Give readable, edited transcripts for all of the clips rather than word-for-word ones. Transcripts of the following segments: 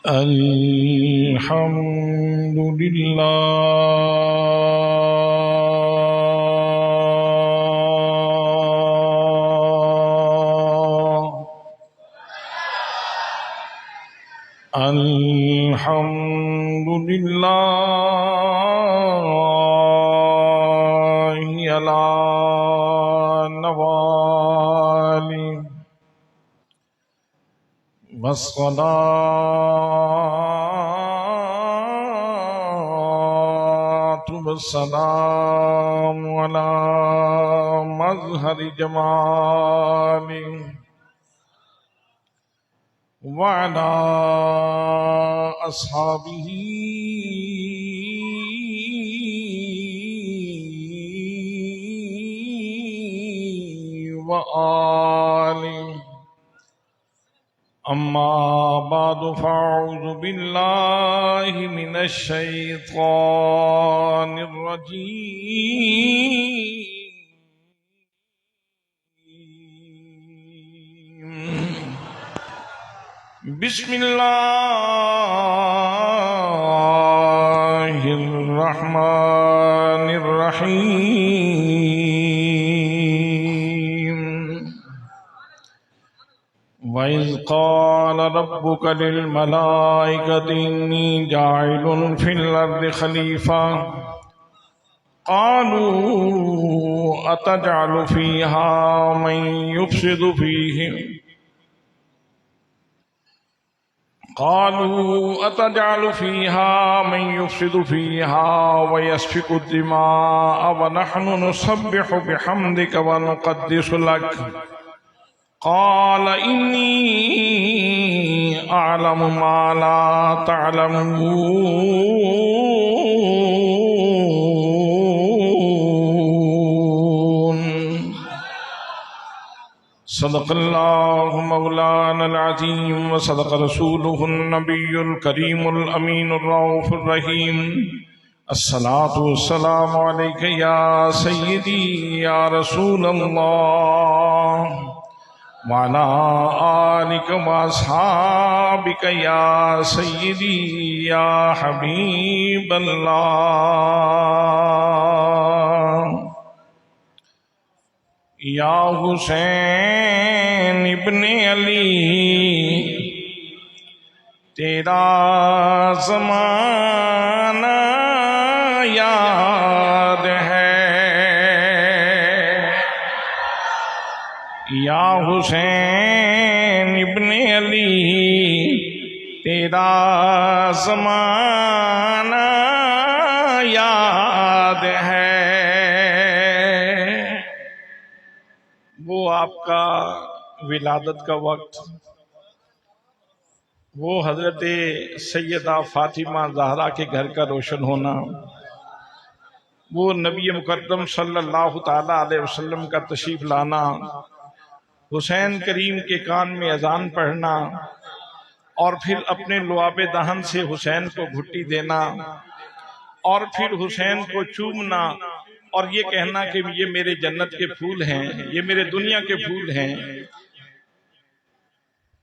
الحمد لله الحمد لله على نواله والصلاة والسلام على مظهر جماله وعلى أصحابه وآله أما بعد فأعوذ بالله من الشيطان الرجيم بسم الله الرحمن الرحيم وَإِذْ قَالَ رَبُّكَ لِلْمَلَائِكَةِ إِنِّي جَاعِلٌ فِي الْأَرْضِ خَلِيفَةً قَالُوا أَتَجْعَلُ فِيهَا مَن يُفْسِدُ فِيهَا وَيَسْفِكُ الدِّمَاءَ وَنَحْنُ نُسَبِّحُ بِحَمْدِكَ وَنُقَدِّسُ لَكَ قال إني أعلم ما لا تعلمون صدق الله مولانا العظيم وصدق رسوله النبي الكريم الأمين الرؤوف الرحيم الصلاة والسلام عليك يا سيدي يا رسول الله وعلى آلك وأصحابك يا سيدي يا حبيب الله یا حسین ابن علی تیرا زمانہ یاد ہے یا حسین ابن علی تیرا زمانہ یاد ہے وہ آپ کا ولادت کا وقت، وہ حضرت سیدہ فاطمہ زہرا کے گھر کا روشن ہونا، وہ نبی مقدم صلی اللہ تعالی علیہ وسلم کا تشریف لانا، حسین کریم کے کان میں اذان پڑھنا اور پھر اپنے لعاب دہن سے حسین کو گھٹی دینا اور پھر حسین کو چومنا اور یہ کہنا کہ یہ میرے جنت کے پھول ہیں، یہ میرے دنیا کے پھول ہیں۔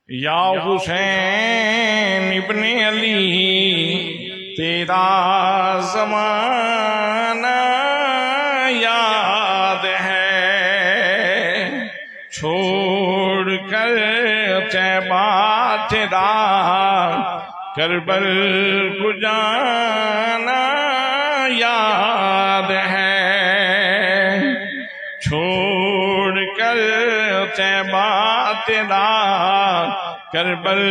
یا حسین ابن علی تیرا زمانہ یاد ہے، چھوڑ کر طیبہ تیرا کربل کو جانا یاد ہے، چھوڑ کر طیبہ تیرا کربل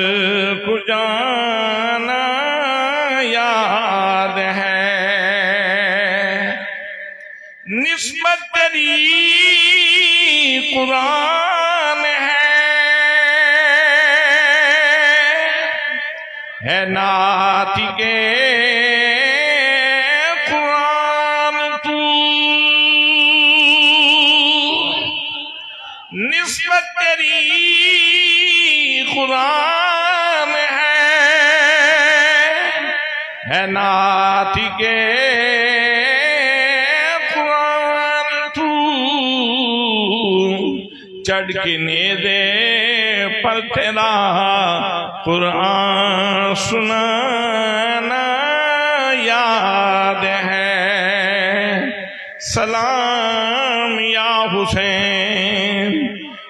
کو جانا یاد ہے، نسبت تیری قرآن ہے ناطق قرآن تو، نسبت تیری قرآن ہے ناطق قرآن تو، چڑھ کے نیزے پر تیرا قرآن سنانا یاد ہے۔ سلام یا حسین،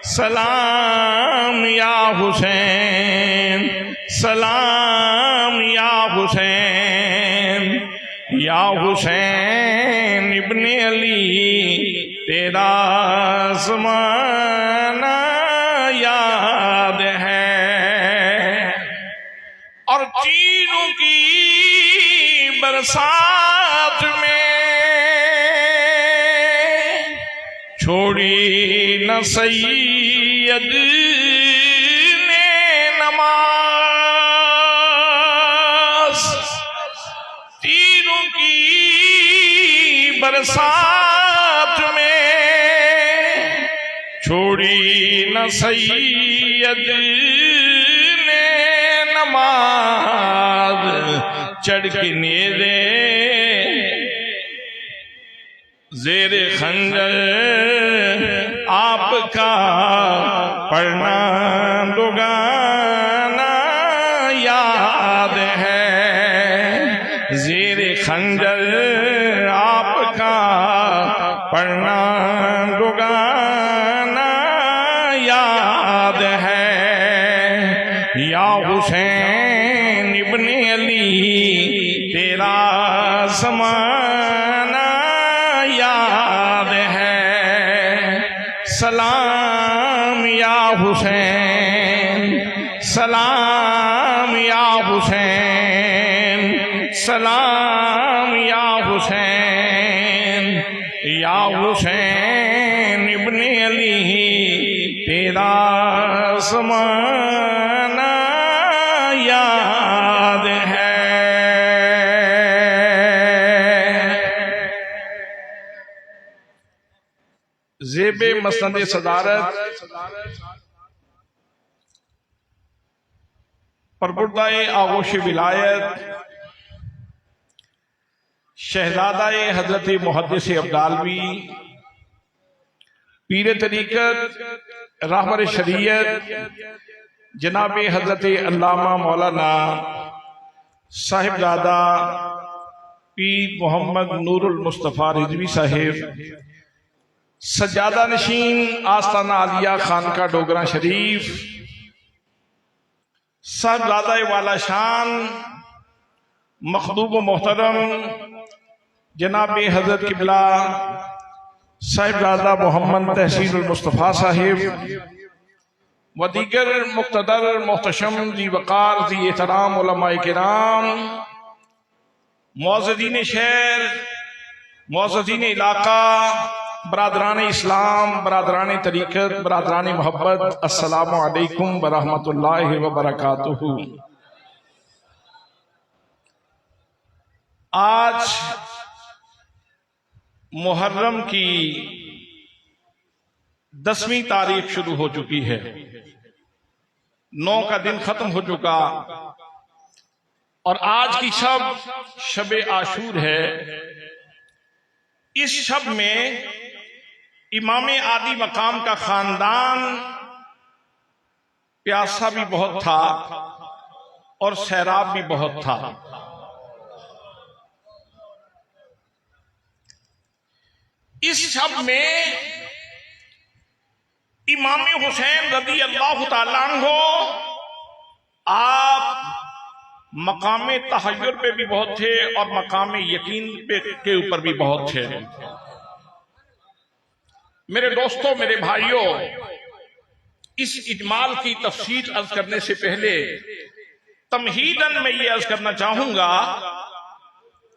سلام یا حسین، سلام یا حسین، یا حسین ابن علی تیرا زمانہ یاد ہے۔ اور تینوں کی برسات میں چھوڑی نہ سید نے نماز، تینوں کی برسات میں چھوڑی نہ سید نے نماز، چڑھ کے نیرے زیر خنجر آپ کا پڑھنا دگانا یاد ہے۔ زیر خنجر آپ کا پڑھنا دگانا یاد ہے۔ یا حسین ابن علی تیرا زمانہ یاد ہے۔ سلام یا حسین، سلام یا حسین، سلام یا حسین، یا حسین ابن علی تیرا زمانہ یاد ہے۔ زیب مسند صدارت پربردہ آغوش ولایت شہزادہ حضرت محدث عبدالوی پیر طریقت راہبر شریعت جناب حضرت علامہ مولانا صاحبزادہ پیر محمد نور المصطفیٰ رضوی صاحب سجادہ نشین آستانہ عالیہ خانقاہ ڈوگراں شریف صاحبزادہ والا شان مخدوم و محترم جناب حضرت قبلہ صاحبزادہ محمد تحسین المصطفیٰ صاحب و دیگر مقتدر محتشم ذی وقار ذی احترام علماء کرام، معززین شہر، معززین علاقہ، برادران اسلام، برادران طریقت، برادران محبت، السلام علیکم ورحمۃ اللہ وبرکاتہ۔ آج محرم کی 10ویں تاریخ شروع ہو چکی ہے، 9 کا دن ختم ہو چکا، اور آج کی شب عاشور ہے۔ اس شب میں امام عالی مقام کا خاندان پیاسا بھی بہت تھا اور سیراب بھی بہت تھا۔ اس شب میں امام حسین رضی اللہ تعالیٰ عنہ آپ مقام تحیر پہ بھی بہت تھے اور مقام یقین کے اوپر بھی بہت تھے۔ میرے دوستوں، میرے بھائیوں، اس اجمال کی تفصیل عرض کرنے سے پہلے تمہیداً میں یہ عرض کرنا چاہوں گا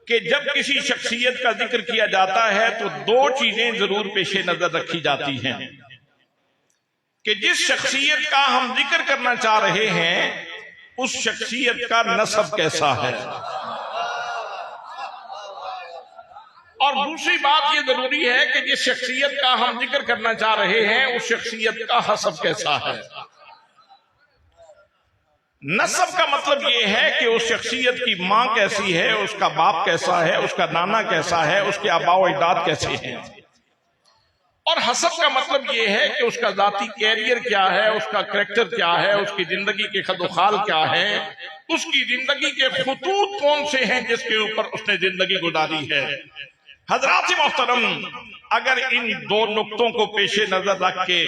کہ جب کسی شخصیت کا ذکر کیا جاتا ہے تو 2 چیزیں ضرور پیش نظر رکھی جاتی ہیں کہ جس شخصیت کا ہم ذکر کرنا چاہ رہے ہیں اس شخصیت کا نسب کیسا ہے، اور دوسری بات یہ ضروری ہے کہ جس شخصیت کا ہم ذکر کرنا چاہ رہے ہیں اس شخصیت کا حسب کیسا ہے۔ نسب کا مطلب یہ ہے کہ اس شخصیت کی ماں کیسی ہے، اس کا باپ کیسا ہے، اس کا نانا کیسا ہے، اس کے آباء و اجداد کیسے ہیں، اور حسب کا مطلب یہ ہے کہ اس کا ذاتی کیریئر کیا ہے، اس کا کریکٹر کیا ہے، اس کی زندگی کے خد و خال کیا ہے، اس کی زندگی کے خطوط کون سے ہیں جس کے اوپر اس نے زندگی گزاری ہے۔ حضرات محترم، اگر ان دو نقطوں کو پیش نظر رکھ کے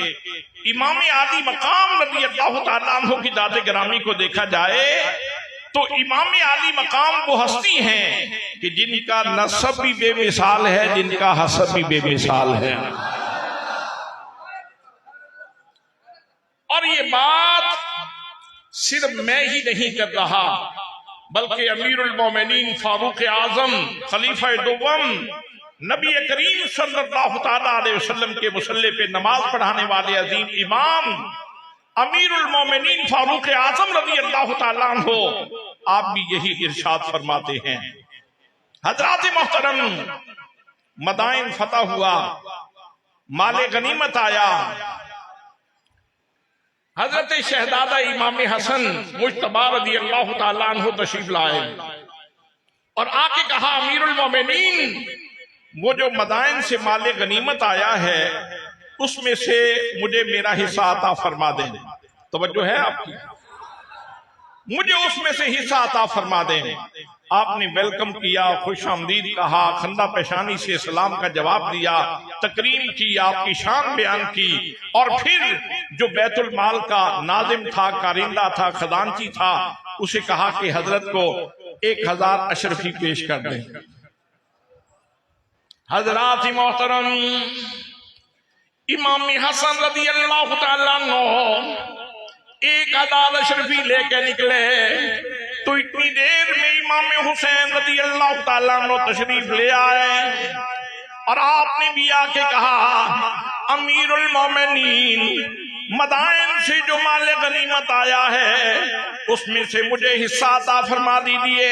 امام عالی مقام رضی اللہ تعالیٰ عنہ کی ذات گرامی کو دیکھا جائے تو امام عالی مقام وہ ہستی ہیں کہ جن کا نسب بھی بے مثال ہے، جن کا حسب بھی بے مثال ہے۔ اور یہ بات صرف میں ہی نہیں کر رہا، بلکہ امیر المومنین فاروق اعظم خلیفہ دوم نبی کریم صلی اللہ تعالیٰ علیہ وسلم کے مصلی پہ نماز پڑھانے والے عظیم امام امیر المومنین فاروق اعظم رضی اللہ تعالیٰ عنہ آپ بھی یہی ارشاد فرماتے ہیں۔ حضرات محترم، مدائن فتح ہوا، مال غنیمت آیا، حضرت شہزادہ امام حسن مجتبی رضی اللہ تعالیٰ عنہ تشریف لائے اور آ کے کہا امیر المومنین وہ جو مدائن سے مال غنیمت آیا ہے اس میں سے مجھے میرا حصہ عطا فرما دیں۔ توجہ ہے آپ کی؟ مجھے اس میں سے حصہ عطا فرما دیں۔ آپ نے ویلکم کیا، خوش آمدید کہا، خندہ پیشانی سے سلام کا جواب دیا، تکریم کی، آپ کی شان بیان کی، اور پھر جو بیت المال کا ناظم تھا، کارندہ تھا، خزانچی تھا، اسے کہا کہ حضرت کو 1000 اشرفی پیش کر دیں۔ حضرات محترم، امام حسن رضی اللہ تعالیٰ عنہ 1000 اشرفی لے کے نکلے تو اتنی دیر میں امام حسین رضی اللہ تعالیٰ عنہ تشریف لے آئے اور آپ نے بھی آ کے کہا امیر المومنین مدائن سے جو مال غنیمت آیا ہے اس میں سے مجھے حصہ عطا فرما دیجیے۔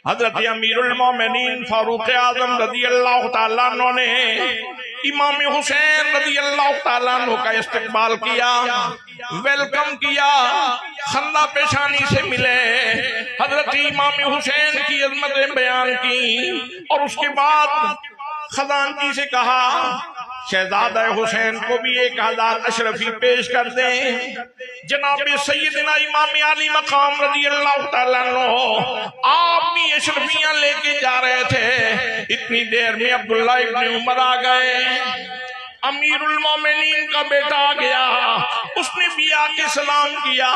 حضرت امیر المومنین فاروق اعظم رضی اللہ تعالیٰ عنہ نے امام حسین رضی اللہ تعالیٰ عنہ کا استقبال کیا، ویلکم کیا، خندہ پیشانی سے ملے، حضرت امام حسین کی عظمتیں بیان کی اور اس کے بعد خزانچی سے کہا شہزادہ حسین کو بھی 1000 اشرفی پیش کر دیں۔ جناب سیدنا امام علی مقام رضی اللہ تعالیٰ عنہ آپ بھی اشرفیاں لے کے جا رہے تھے، اتنی دیر میں عبداللہ ابن عمر آ گئے، امیر المومنین کا بیٹا آ گیا، اس نے بھی آ کے سلام کیا،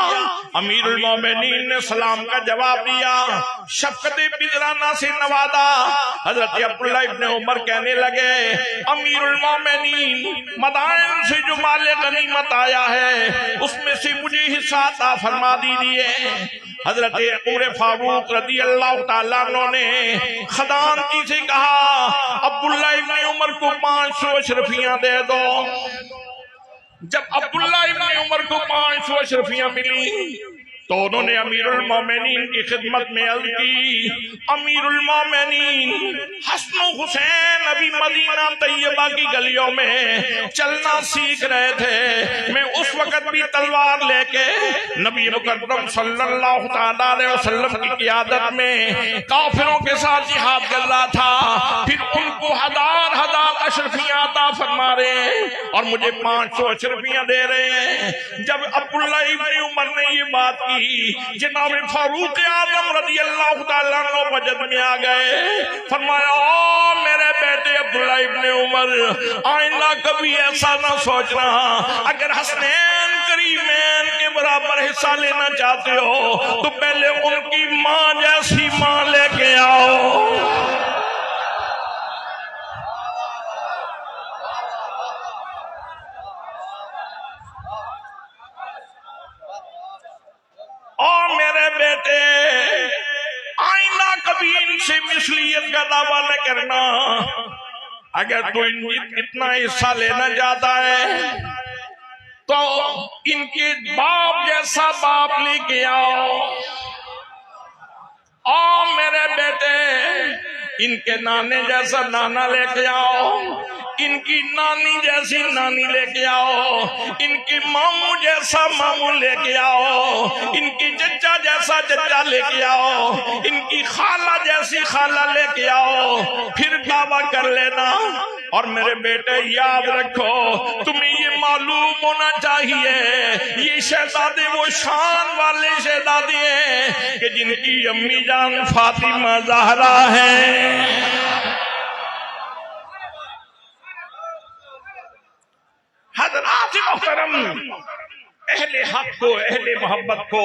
امیر المومنین نے سلام کا جواب دیا، شفقت بزرانہ سے نوازا۔ حضرت عبداللہ ابن عمر کہنے لگے امیر المومنین مدائن سے جو مال غنیمت آیا ہے اس میں سے مجھے حصہ عطا فرما دیجیے۔ حضرت عمر فاروق رضی اللہ تعالیٰ عنہ نے خزانچی سے کہا عبداللہ ابن عمر کو 500 اشرفیاں دے دو۔ جب عبداللہ ابن عمر کو 500 اشرفیاں ملی تو انہوں نے امیر المومنین کی خدمت میں عرض کی امیر المومنین حسن و حسین ابھی مدینہ طیبہ کی گلیوں میں چلنا سیکھ رہے تھے، میں اس وقت بھی تلوار لے کے نبی مکرم صلی اللہ تعالیٰ علیہ وسلم کی قیادت میں کافروں کے ساتھ جہاد کر رہا تھا، پھر ان کو 1000 اشرفیاں عطا فرما رہے ہیں اور مجھے 500 اشرفیاں دے رہے ہیں۔ جب عبداللہ ابن عمر نے یہ بات کی جناب فاروق اعظم رضی اللہ تعالیٰ عنہ وجد میں آ گئے، فرمایا میرے بیٹے عبداللہ ابن عمر آئندہ کبھی ایسا نہ سوچنا، اگر حسنین کریمین کے برابر حصہ لینا چاہتے ہو تو پہلے ان کی ماں جیسی ماں لے کے آؤ۔ اور میرے بیٹے آئندہ کبھی ان سے مثلیت کا دعویٰ نہ کرنا، اگر تو اتنا حصہ لینا چاہتا ہے تو ان کے باپ جیسا باپ لے کے آؤ، اور میرے بیٹے ان کے نانے جیسا نانا لے کے آؤ، ان کی نانی جیسی نانی لے کے آؤ، ان کی ماموں جیسا ماموں لے کے آؤ، ان کی چچا جیسا چچا لے کے آؤ، ان کی خالہ جیسی خالہ لے کے آؤ، پھر دعویٰ کر لینا اور میرے بیٹے یاد رکھو، تمہیں یہ معلوم ہونا چاہیے یہ شہزادے وہ شان والے شہزادے ہیں کہ جن کی امی جان فاطمہ زہرا ہے۔ حضرات محترم، اہل حق کو، اہل محبت کو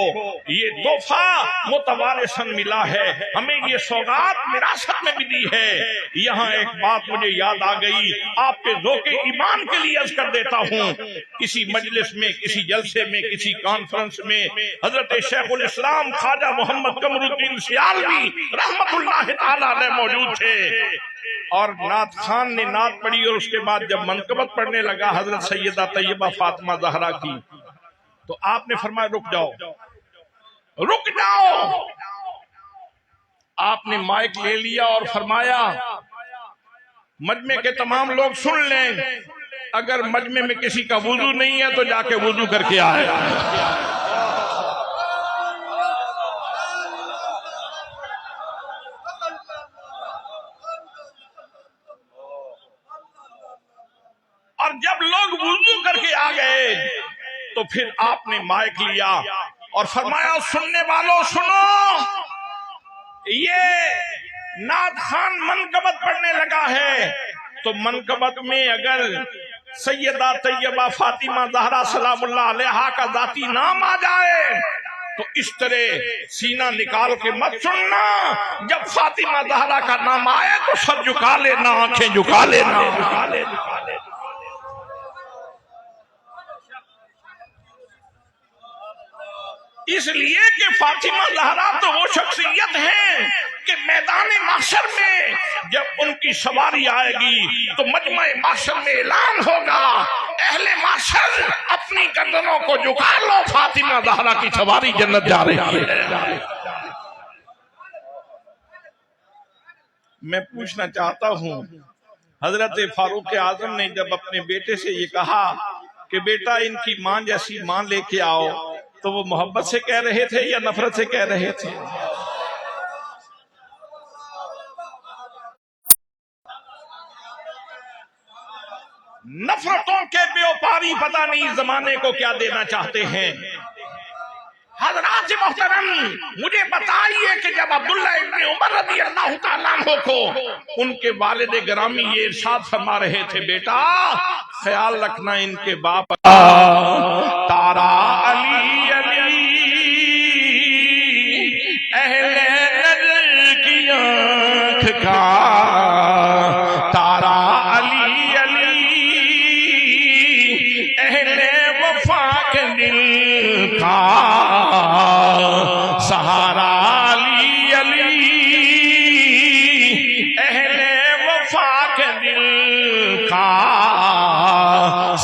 یہ تحفہ متوارثاً ملا ہے، ہمیں یہ سوغات وراثت میں ملی ہے۔ یہاں ایک بات مجھے یاد آ گئی، آپ کے ذوق ایمان کے لیے عرض کر دیتا ہوں۔ کسی مجلس میں، کسی جلسے میں، کسی کانفرنس میں حضرت شیخ الاسلام خواجہ محمد قمر الدین سیالوی رحمت اللہ تعالی علیہ موجود تھے، اور نعت خان نے نعت پڑھی، اور اس کے بعد جب منقبت پڑھنے لگا حضرت سیدہ طیبہ فاطمہ زہرا کی، تو آپ نے فرمایا رک جاؤ، رک جاؤ۔ آپ نے مائک لے لیا اور فرمایا مجمع کے تمام لوگ سن لیں، اگر مجمع میں کسی کا وضو نہیں ہے تو جا کے وضو کر کے آئے۔ اور جب لوگ وضو کر کے آ گئے تو پھر آپ نے مائک لیا اور فرمایا سننے والوں سنو، یہ نعت خان منقبت پڑھنے لگا ہے، تو منقبت میں اگر سیدہ طیبہ فاطمہ زہرا سلام اللہ علیہا کا ذاتی نام آ جائے تو اس طرح سینہ نکال کے مت سننا، جب فاطمہ زہرا کا نام آئے تو سر جھکا لینا، آنکھیں جھکا لینا۔ اس لیے کہ فاطمہ زہرا تو وہ شخصیت ہیں کہ میدان محشر میں جب ان کی سواری آئے گی تو مجمع محشر میں اعلان ہوگا، اہل محشر اپنی گردنوں کو جھکا لو، فاطمہ زہرا کی سواری جنت جا رہی ہے۔ میں پوچھنا چاہتا ہوں، حضرت فاروق اعظم نے جب اپنے بیٹے سے یہ کہا کہ بیٹا ان کی ماں جیسی ماں لے کے آؤ، تو وہ محبت سے کہہ رہے تھے یا نفرت سے کہہ رہے تھے؟ نفرتوں کے بیوپاری پتہ نہیں زمانے کو کیا دینا چاہتے ہیں۔ حضرات محترم، مجھے بتائیے کہ جب عبداللہ ابن عمر رضی اللہ تعالیٰ عنہ کو ان کے والد گرامی یہ ارشاد فرما رہے تھے بیٹا خیال رکھنا ان کے باپ تارا علی علی اہل نظر کی آنکھ کا، تارا علی علی اہل وفا کے دل کا، سہارا علی علی اہل وفا کے دل کا،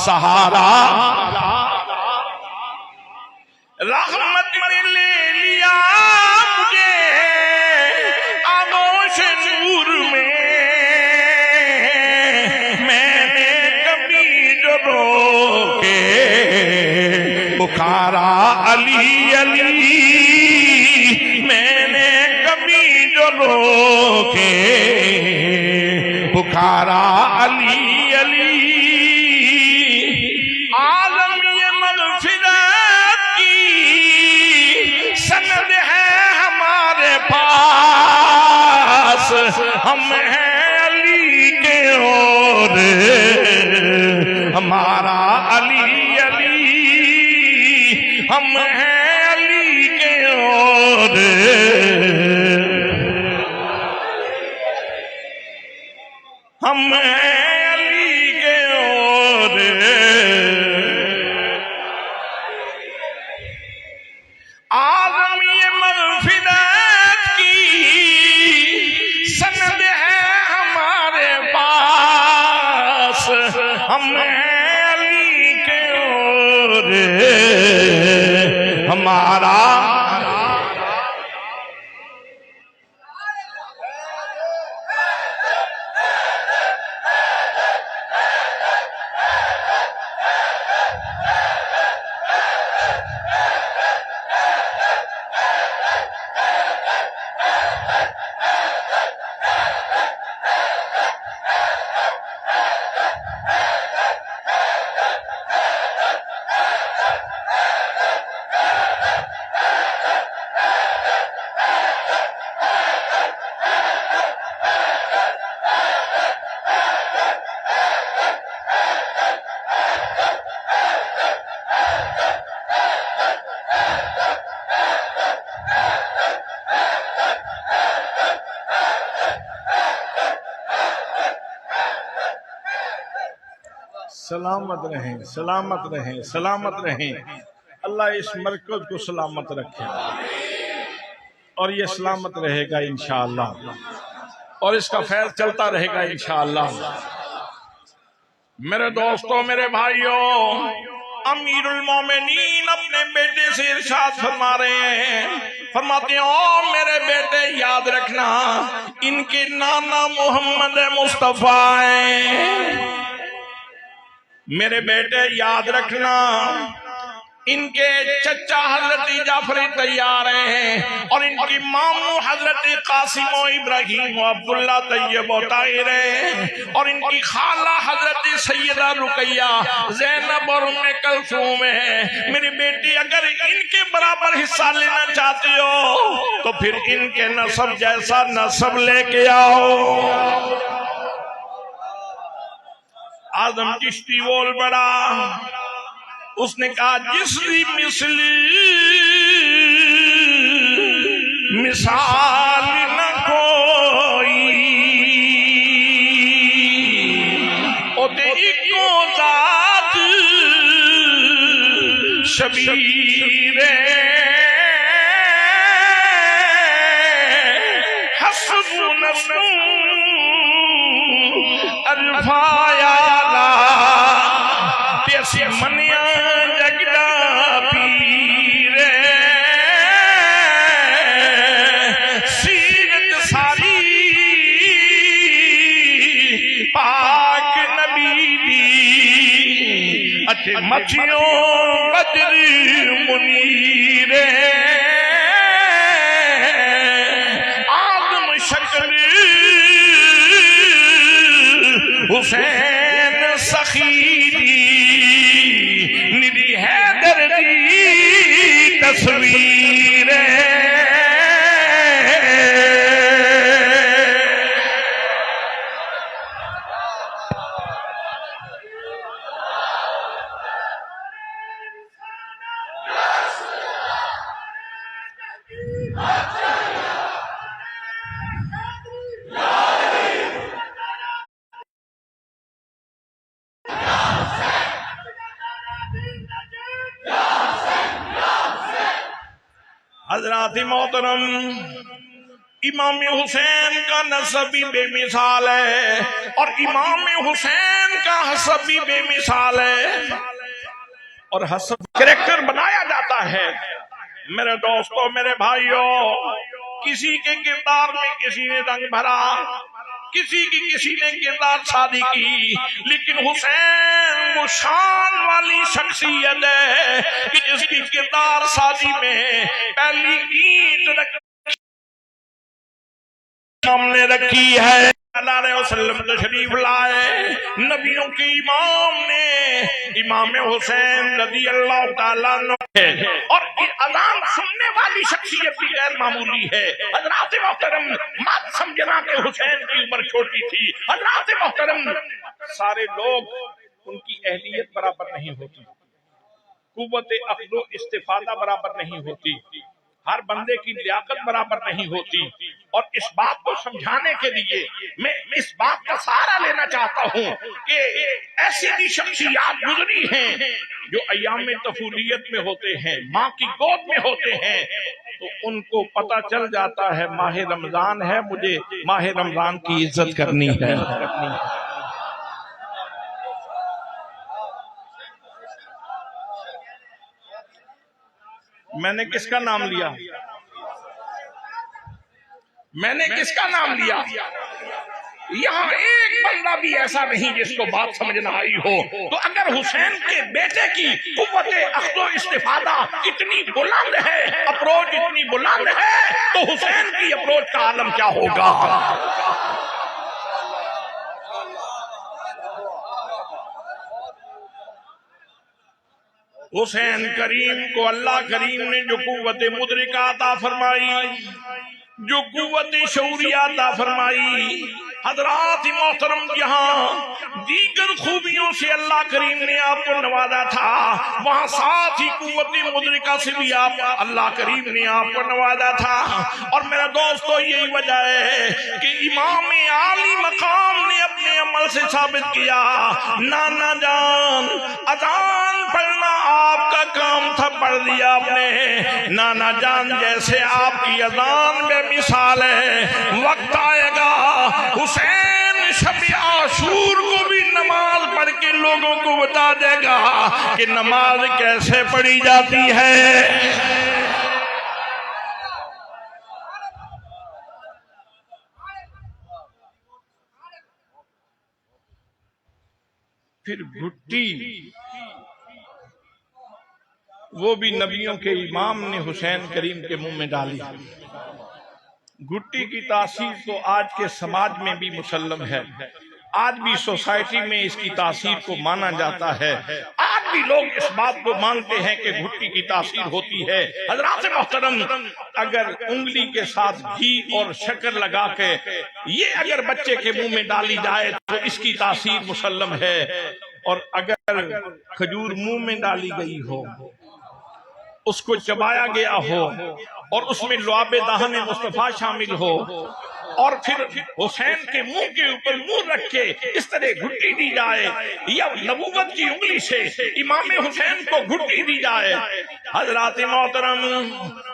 سہارا رحمت میں لے لیا مجھے آغوش نور میں، میں نے کبھی جو رو کے پکارا علی علی، میں نے کبھی جو رو کے پکارا علی علی، عالم یہ مغفرت کی سند ہے ہمارے پاس، ہم ہیں علی کے اور ہمارا علی علی، ہم ہیں علی کے اور ہم ہیں علی کے اور عالم یہ مغفرت کی سند ہے ہمارے پاس، ہم ہیں علی کے اور ہمارا سلامت رہیں، سلامت رہیں، سلامت رہیں۔ اللہ اس مرکز کو سلامت رکھے اور یہ سلامت رہے گا انشاءاللہ، اور اس کا فیض چلتا رہے گا انشاءاللہ۔ میرے دوستوں، میرے بھائیوں، امیر المومنین اپنے بیٹے سے ارشاد فرما رہے ہیں، فرماتے ہیں او میرے بیٹے یاد رکھنا ان کے نانا محمد مصطفیٰ ہیں۔ میرے بیٹے یاد رکھنا ان کے چچا حضرت جعفر تیار ہیں، اور ان کی ماموں حضرت قاسم و ابراہیم و عبداللہ طیب و طاہر ہیں، اور ان کی خالہ حضرت سیدہ رقیہ زینب اور ام کلثوم ہیں۔ میری بیٹی اگر ان کے برابر حصہ لینا چاہتے ہو تو پھر ان کے نسب جیسا نسب لے کے آؤ۔ اعظم چشتی بول پڑا، اس نے کہا جس دی مثال نہ کوئی، او تے اکو ذات شبیر حسب نفس الفایا تیسی منیا جگڑا پیر سیرت ساری پاک نبی دی اچھے مچھیوں قدر منیر آدم شکل حسین سخی ندی حیدر دی تصویر حضرات محترم، امام حسین کا نسب بھی بے مثال ہے اور امام حسین کا حسب بھی بے مثال ہے، اور حسب کریکٹر بنایا جاتا ہے۔ میرے دوستوں، میرے بھائیوں، کسی کے کردار میں کسی نے رنگ بھرا، کسی نے کردار شادی کی، لیکن حسین وہ شان والی شخصیت ہے کہ جس کی کردار شادی میں پہلی عید سامنے رکھی ہے۔ اللہ علیہ وسلم تشریف لائے، نبیوں کے امام نے امام حسین رضی اللہ تعالیٰ عنہ ہے، اور اذان سننے والی شخصیت بھی غیر معمولی ہے۔ حضرات محترم، مت سمجھنا کہ حسین کی عمر چھوٹی تھی۔ حضرات محترم، سارے لوگ ان کی اہلیت برابر نہیں ہوتی، قوت اخذ و استفادہ برابر نہیں ہوتی، ہر بندے کی لیاقت برابر نہیں ہوتی، اور اس بات کو سمجھانے کے لیے میں اس بات کا سہارا لینا چاہتا ہوں کہ ایسی بھی شخصیات گزری ہیں جو ایام طفولیت میں ہوتے ہیں، ماں کی گود میں ہوتے ہیں، تو ان کو پتہ چل جاتا ہے ماہ رمضان ہے، مجھے ماہ رمضان کی عزت کرنی ہے۔ میں نے کس کا نام لیا؟ میں نے کس کا نام لیا؟ یہاں ایک بندہ بھی ایسا نہیں جس کو بات سمجھنا آئی ہو۔ تو اگر حسین کے بیٹے کی قوت اخذ و استفادہ اتنی بلند ہے، اپروچ اتنی بلند ہے، تو حسین کی اپروچ کا عالم کیا ہوگا؟ حسین کریم کو اللہ کریم نے جو قوت مدرکہ عطا فرمائی، جو قوت شعوریہ عطا فرمائی. حضرات محترم، یہاں دیگر خوبیوں سے اللہ کریم نے آپ کو نوازا تھا، وہاں ساتھ ہی قوت مدرکہ سے بھی اللہ کریم نے آپ کو نوازا تھا. اور میرا دوستو یہی وجہ ہے کہ امام عالی مقام نے اپنے عمل سے ثابت کیا. نانا جان اذان پڑھنا آپ کا کام تھا، پڑھ دیا آپ نے. نانا جان جیسے آپ کی اذان بے مثال ہے، وقت آئے گا حسین شب عاشور کو بھی نماز پڑھ کے لوگوں کو بتا دے گا کہ نماز کیسے پڑھی جاتی ہے. پھر گھٹی وہ بھی نبیوں کے امام نے حسین کریم کے منہ میں ڈالی. گھٹی کی تاثیر تو آج کے سماج میں بھی مسلم ہے، آج بھی سوسائٹی میں اس کی تاثیر کو مانا جاتا ہے، آج بھی لوگ اس بات کو مانتے ہیں کہ گھٹی کی تاثیر ہوتی ہے. حضرات محترم، اگر انگلی کے ساتھ گھی اور شکر لگا کے یہ اگر بچے کے منہ میں ڈالی جائے تو اس کی تاثیر مسلم ہے. اور اگر کھجور منہ میں ڈالی گئی ہو، اس کو چبایا گیا ہو اور اس میں لعاب دہن مصطفیٰ شامل ہو، اور پھر حسین کے منہ کے اوپر منہ رکھ کے اس طرح گھٹی دی جائے، یا نبوت کی انگلی سے امام حسین کو گھٹی دی جائے، حضرات محترم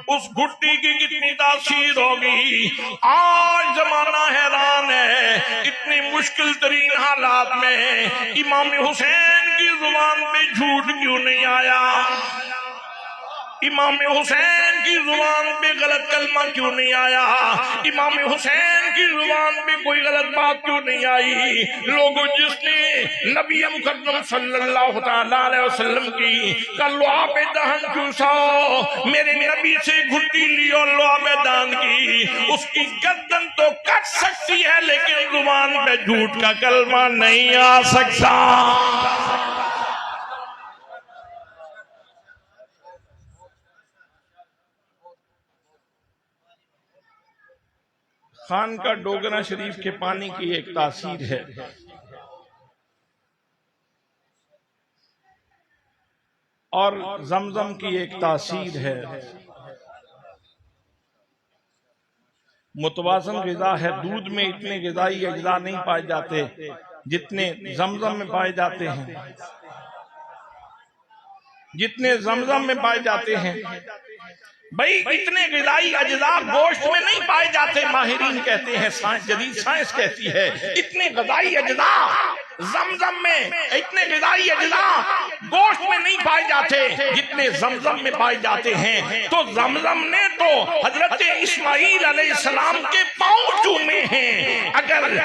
اس گھٹی کی کتنی تاثیر ہوگی. آج زمانہ حیران ہے، اتنی مشکل ترین حالات میں امام حسین کی زبان پہ جھوٹ کیوں نہیں آیا؟ امام حسین کی زبان پہ غلط کلمہ کیوں نہیں آیا؟ امام حسین کی زبان پہ کوئی غلط بات کیوں نہیں آئی؟ لوگوں جس نے نبی مقدم صلی اللہ علیہ وسلم کی لعاب دہن چوسا، میرے نبی سے گھٹی لی اور لعاب دہن کی، اس کی گردن تو کٹ سکتی ہے لیکن زبان پہ جھوٹ کا کلمہ نہیں آ سکتا. خان کا ڈوگرہ شریف کے پانی کی ایک تاثیر ہے. اور زمزم کی ایک تاثیر ہے. متوازن غذا ہے. دودھ میں اتنے غذائی اجزاء نہیں پائے جاتے جتنے زمزم میں پائے جاتے ہیں، جتنے زمزم میں پائے جاتے ہیں. بھئی اتنے غذائی اجزاء گوشت میں نہیں پائے جاتے. ماہرین کہتے ہیں، جدید سائنس کہتی ہے اتنے غذائی اجزاء زمزم میں، اتنے غذائی اجزاء گوشت میں نہیں پائے جاتے جتنے زمزم میں پائے جاتے ہیں. تو زمزم نے تو حضرت اسماعیل علیہ السلام کے پاؤں چومے ہیں. اگر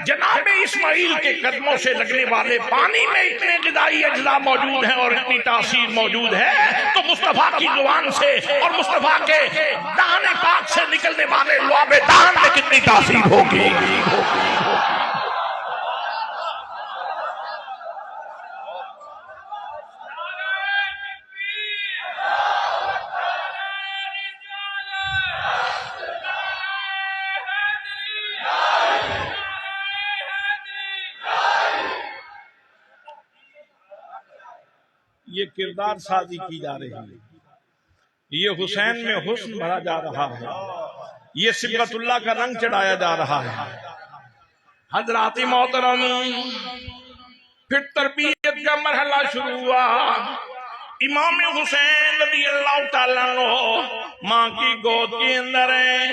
جناب اسماعیل کے قدموں سے لگنے والے پانی میں اتنے غذائی اجزاء موجود ہیں اور اتنی تاثیر موجود ہے، تو مصطفیٰ کی زبان سے اور مصطفیٰ کے دہن پاک سے نکلنے والے لعاب دہن میں کتنی تاثیر ہوگی. یہ کردار سازی کی جا رہی ہے، یہ حسین میں حسن بھرا جا رہا ہے، یہ صبغت اللہ کا رنگ چڑھایا جا رہا ہے. حضرات محترم، پھر تربیت کا مرحلہ شروع ہوا. امام حسین رضی اللہ تعالیٰ عنہ ماں کی گود کے اندر ہیں،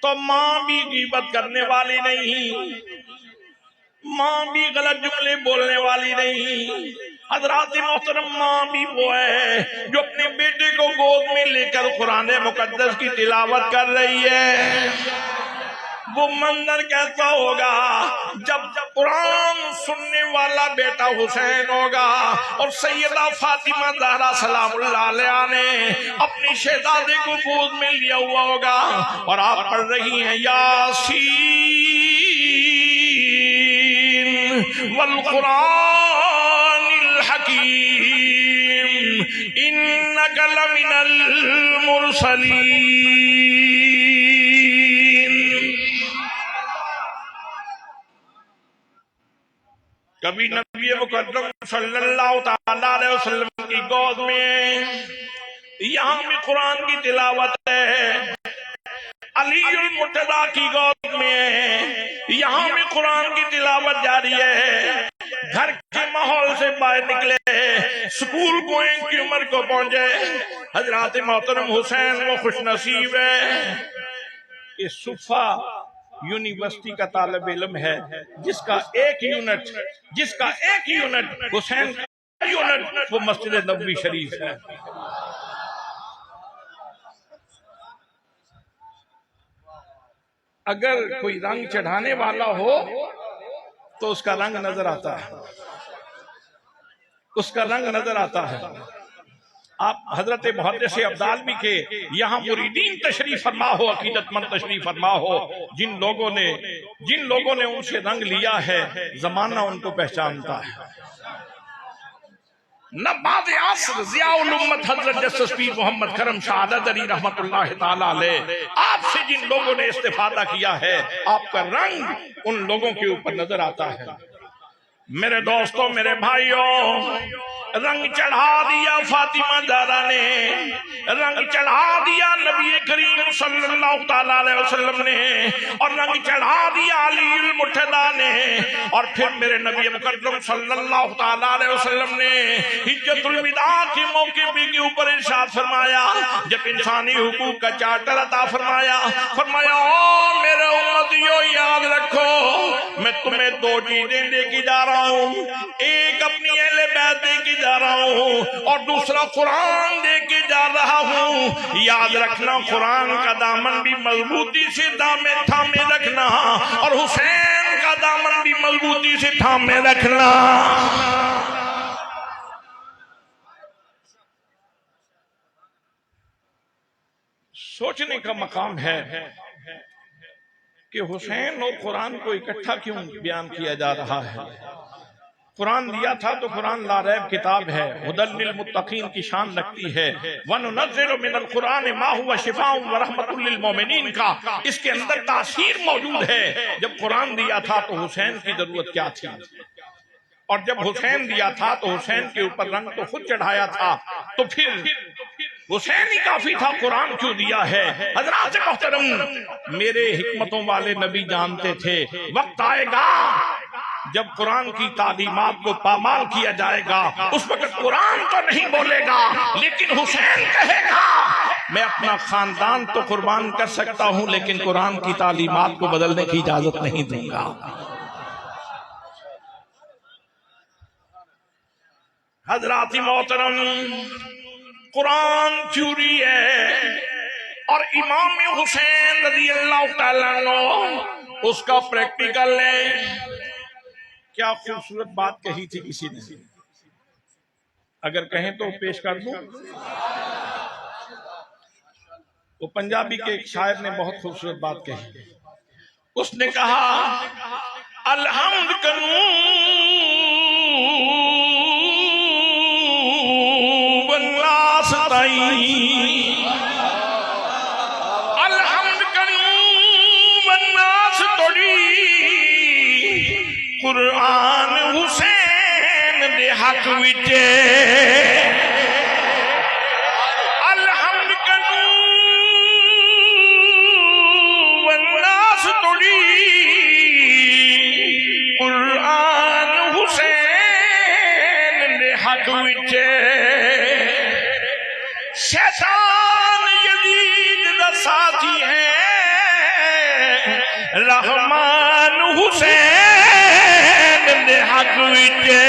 تو ماں بھی غیبت کرنے والی نہیں، ماں بھی غلط جملے بولنے والی نہیں. حضرات محترم، ماں بھی وہ ہے جو اپنے بیٹے کو گود میں لے کر قرآن مقدس کی تلاوت کر رہی ہے. وہ منظر کیسا ہوگا جب قرآن سننے والا بیٹا حسین ہوگا اور سیدہ فاطمہ زہرا سلام اللہ علیہا نے اپنی شہزادے کو گود میں لیا ہوا ہوگا اور آپ پڑھ رہی ہیں یاسین والقرآن الحکیم انک لمن المرسلین. کبھی نبی مکرم صلی اللہ تعالیٰ علیہ وسلم کی گود میں یہاں بھی قرآن کی تلاوت ہے، علی المرتضیٰ کی گود میں یہاں بھی قرآن کی تلاوت جاری ہے، گھر کے ماحول سے باہر نکلے، سکول گوئنگ کی عمر کو پہنچے، حضرات محترم حسین وہ خوش نصیب ہے کہ صفا یونیورسٹی کا طالب علم ہے جس کا ایک یونٹ حسین کا یونٹ وہ مسجد نبوی شریف ہے۔ اگر کوئی رنگ چڑھانے والا ہو تو اس کا رنگ نظر آتا ہے، اس کا رنگ نظر آتا ہے۔ آپ حضرت محدث ابدال بھی کے یہاں مریدین تشریف فرما ہو، عقیدت مند تشریف فرما ہو، جن لوگوں نے ان سے رنگ لیا ہے زمانہ ان کو پہچانتا ہے۔ نبات عصر ضیاء الامت حضرت جسس پیر محمد کرم شہادت علی رحمت اللہ تعالیٰ علیہ، آپ سے جن لوگوں نے استفادہ کیا ہے آپ کا رنگ ان لوگوں کے اوپر نظر آتا ہے۔ میرے دوستوں، میرے بھائیوں، رنگ چڑھا دیا فاطمہ زہرا نے، رنگ چڑھا دیا نبی کریم صلی اللہ تعالیٰ علیہ وسلم نے، اور رنگ چڑھا دیا علی المرتضیٰ نے، اور پھر میرے نبی مکرم صلی اللہ تعالیٰ علیہ وسلم نے حجت الوداع کے موقع کے اوپر ارشاد فرمایا، جب انسانی حقوق کا چارٹر عطا فرمایا، او میرے امتیوں یاد رکھو میں تمہیں دو چیزیں لے کے جا رہا ہوں، ایک اپنی اہل بیت دے کے جا رہا ہوں اور دوسرا قرآن دے کے جا رہا ہوں۔ یاد رکھنا قرآن کا دامن بھی مضبوطی سے تھامے رکھنا، اور حسین کا دامن بھی مضبوطی سے تھامے رکھنا۔ سوچنے کا مقام ہے کہ حسین اور قرآن کو اکٹھا کیوں بیان کیا جا رہا ہے۔ قرآن دیا تھا تو قرآن لا ریب کتاب ہے، ھدی للمتقین کی شان لگتی ہے، وَنُنَزِّلُ مِنَ الْقُرْآنِ مَا هُوَ شِفَاءٌ وَرَحْمَةٌ لِلْمُؤْمِنِينَ کا اس کے اندر تاثیر موجود ہے۔ جب قرآن دیا تھا تو حسین کی ضرورت کیا تھی، اور جب حسین دیا تھا تو حسین کے اوپر رنگ تو خود چڑھایا تھا، تو پھر حسین ہی کافی تھا، قرآن کیوں دیا ہے؟ حضرات محترم، میرے حکمتوں والے نبی جانتے تھے وقت آئے گا جب قرآن کی تعلیمات کو پامال کیا جائے گا، اس وقت قرآن تو نہیں بولے گا لیکن حسین کہے گا میں اپنا خاندان تو قربان کر سکتا ہوں لیکن قرآن کی تعلیمات کو بدلنے کی اجازت نہیں دوں گا۔ حضرات محترم، قرآن چوری ہے اور امام حسین رضی اللہ تعالیٰ عنہ اس کا پریکٹیکل ہے۔ کیا خوبصورت بات کہی تھی کسی نے، اگر کہیں تو پیش کر دوں۔ وہ پنجابی کے ایک شاعر نے بہت خوبصورت بات کہی، اس نے کہا الحمد کنوں والناس تائیں، الحمد کنوں والناس توڑی، قرآن حسین دے حق وچے، الحمد کنوں والناس توڑی، قرآن حسین دے حق وچے، شیطان یزید دا ساتھی ہے، رحمان حسین دے حق وچے۔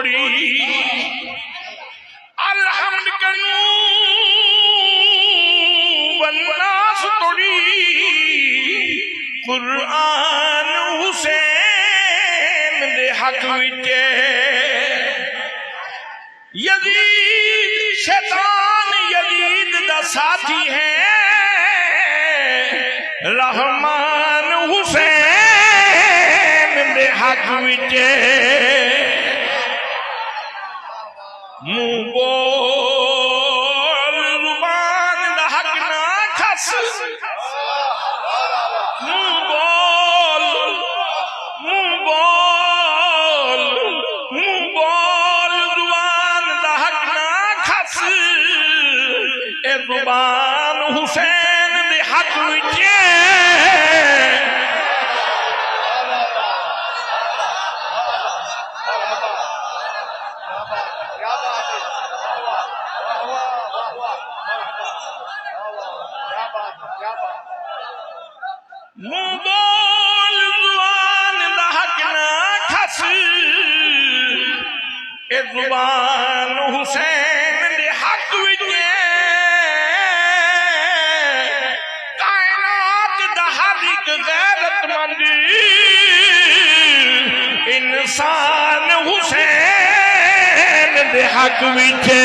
توڑی الحمد کنو والناس توڑی قرآن حسین دے حق وچے یزید شیطان یزید دا ساتھی ہے رحمان حسین دے حق وچے منہ بول زبان دا حق نہ کھس منہ بول زبان دا حق نہ کھس اے زبان حسین دے حق وچے منہ بول زبان دا حق نہ کھس اے زبان حسین دے حق وچے کائنات دا ہر ایک غیرت مند انسان حسین دے حق وچے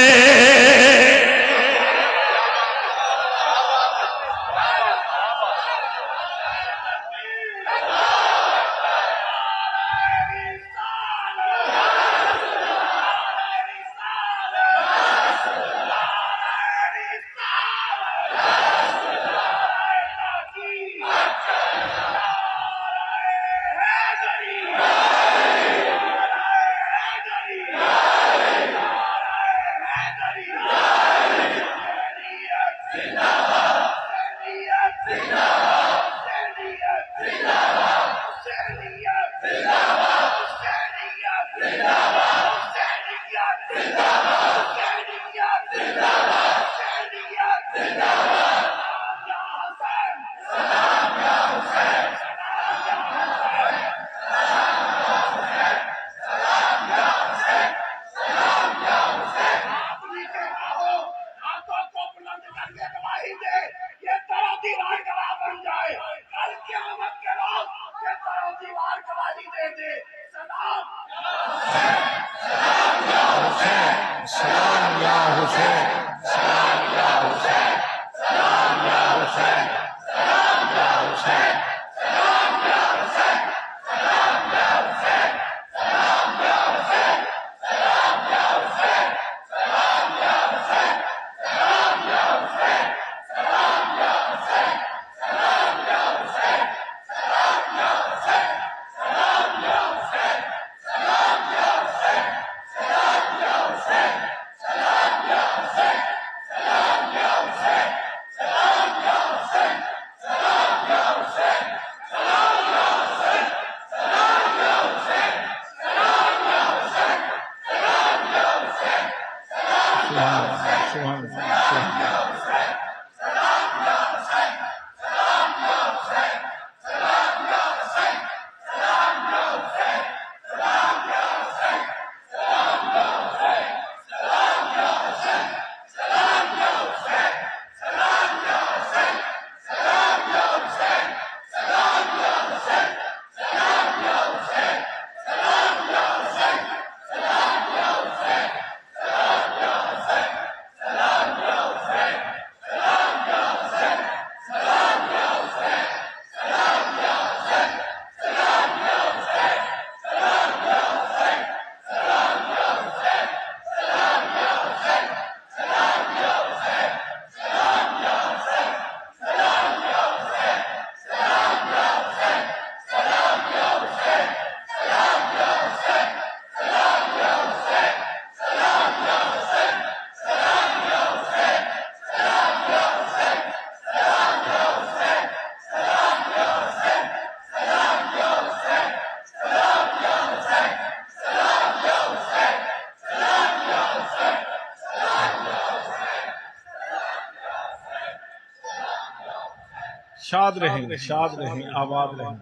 شاد رہیں آباد رہیں.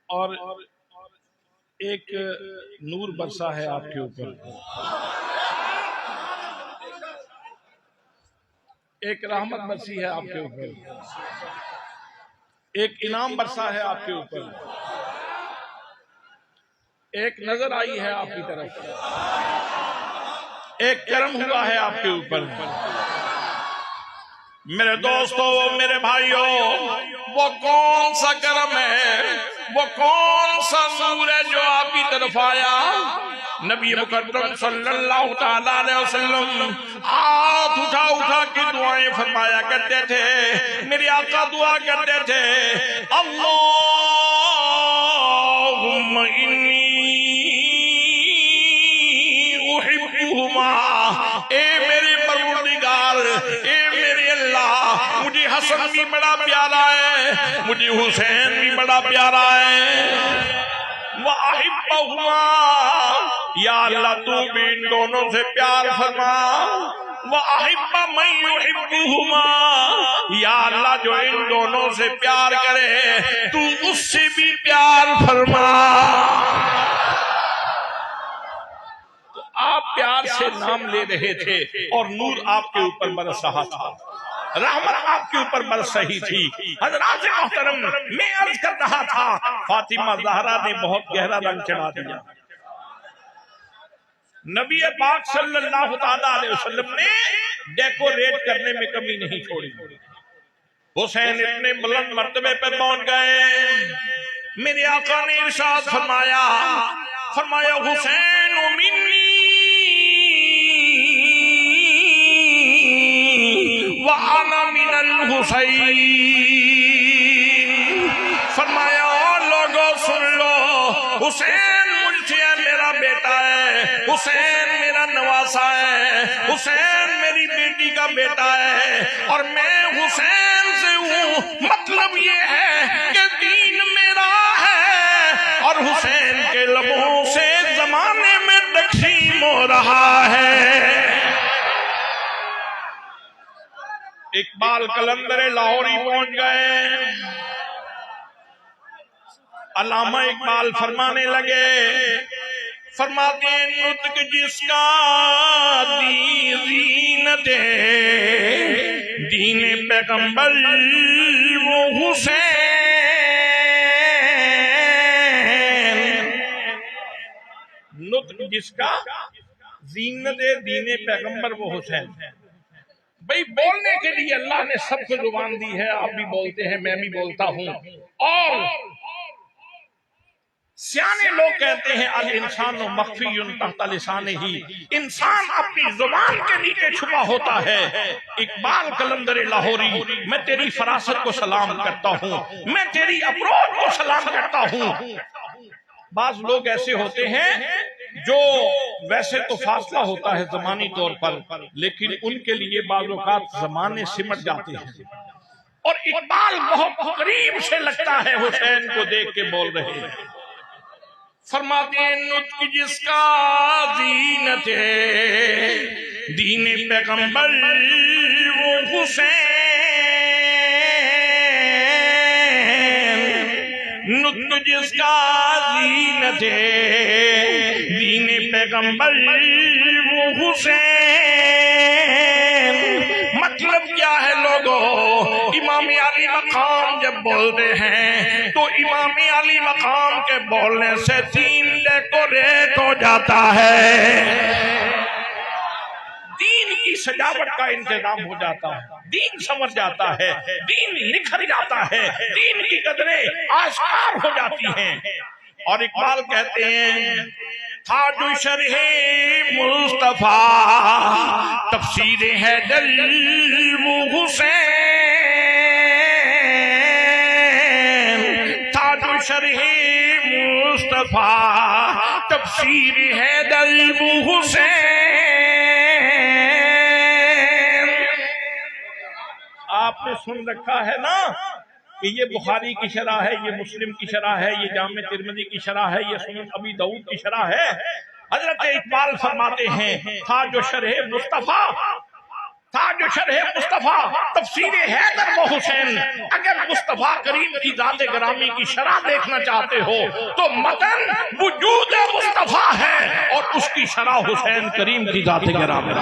اور ایک نور برسا ہے آپ کے اوپر، ایک رحمت برسی ہے آپ کے اوپر، ایک انعام برسا ہے آپ کے اوپر، ایک نظر آئی ہے آپ کی طرف، ایک کرم ہوا ہے آپ کے اوپر۔ میرے دوستو، میرے بھائیوں، وہ کون سا کرم ہے، وہ کون سا نور ہے جو آپ کی طرف آیا؟ نبی مکرم صلی اللہ تعالیٰ علیہ وسلم ہاتھ اٹھا اٹھا کے دعائیں فرمایا کرتے تھے۔ میرے آقا دعا کرتے تھے، اللہم انی احبہما، اے میرے پروردگار، اے میرے اللہ، مجھے حسن بھی بڑا پیارا ہے، مجھے حسین بھی بڑا پیارا ہے، وَأَحِبَّهُمَا، یا اللہ تو بھی ان دونوں سے پیار فرما، وَأَحِبَّ مَن يُحِبُّهُمَا، یا اللہ جو ان دونوں سے پیار کرے تو اس سے بھی پیار فرما۔ آپ پیار سے نام لے رہے تھے اور نور آپ کے اوپر برس رہا تھا، رحمت آپ کے اوپر برس رہی تھی۔ حضرات محترم، میں عرض کر رہا تھا، فاطمہ زہرا نے بہت گہرا رنگ چڑھا دیا۔ نبی پاک صلی اللہ تعالیٰ علیہ وسلم نے ڈیکوریٹ کرنے میں کمی نہیں چھوڑی۔ حسین اتنے بلند مرتبے پر پہنچ گئے، میرے آقا نے ارشاد فرمایا حسین منی وَأَنَا مِنَ الْحُسَيْنِ، فرمایا لوگوں سن لو، حسین مجھ سے میرا بیٹا ہے، حسین میرا نواسا ہے، حسین میری بیٹی کا بیٹا ہے، اور میں حسین سے ہوں۔ مطلب یہ ہے کہ دین میرا ہے، اور حسین کے لبوں سے زمانے میں تقسیم ہو رہا ہے۔ اقبال قلندر لاہوری پہنچ گئے، علامہ اقبال فرمانے لگے، فرماتے ہیں نطق جس کا زینت دین پیغمبر وہ حسین، نطق جس کا زینت دین پیغمبر وہ حسین۔ بھئی بولنے کے لیے اللہ نے سب کو زبان دی ہے، آپ بھی بولتے ہیں، میں بھی بولتا ہوں، اور سیانے لوگ کہتے ہیں الانسان مخفی تحت لسانہ، انسان اپنی زبان کے نیچے چھپا ہوتا ہے۔ اقبال قلندر لاہوری، میں تیری فراست کو سلام کرتا ہوں، میں تیری اپروچ کو سلام کرتا ہوں۔ بعض لوگ ایسے ہوتے ہیں جو ویسے تو فاصلہ ہوتا ہے زمانی طور پر، لیکن ان کے لیے بعض اوقات زمانے سمٹ جاتے ہیں، اور اقبال بہت قریب سے لگتا ہے حسین کو دیکھ کے بول رہے ہیں۔ فرماتے ہیں نطق جس کا زینت ہے دین پیغمبر وہ حسین، نطق جس کا زینت ہے دین پیغمبر وہ حسین۔ مطلب کیا ہے لوگوں؟ امام علی مقام جب بولتے ہیں تو امام علی مقام کے بولنے سے دین ڈیکوریٹ ہو جاتا ہے، دین کی سجاوٹ کا انتظام ہو جاتا ہے، دین سمجھ جاتا ہے، دین نکھر جاتا ہے، دین کی قدریں آشکار ہو جاتی ہیں۔ اور اقبال کہتے ہیں تاج شرح مصطفیٰ تفسیر حیدر وہ حسین، تاج شرح مصطفیٰ تفسیر حیدر وہ حسین۔ آپ نے سن رکھا ہے نا کہ یہ بخاری کی شرح ہے، یہ مسلم کی شرح ہے، یہ جامع ترمذی کی شرح ہے، یہ سنن ابی داؤد کی شرح ہے۔ حضرت اقبال فرماتے ہیں تھا جو شرح مصطفیٰ تاج و شرح مصطفیٰ تفسیر حیدر و حسین. اگر مصطفیٰ کریم کی ذات گرامی کی شرح دیکھنا چاہتے ہو تو متن وجود مصطفیٰ ہے اور اس کی شرح حسین کریم کی ذات گرامی.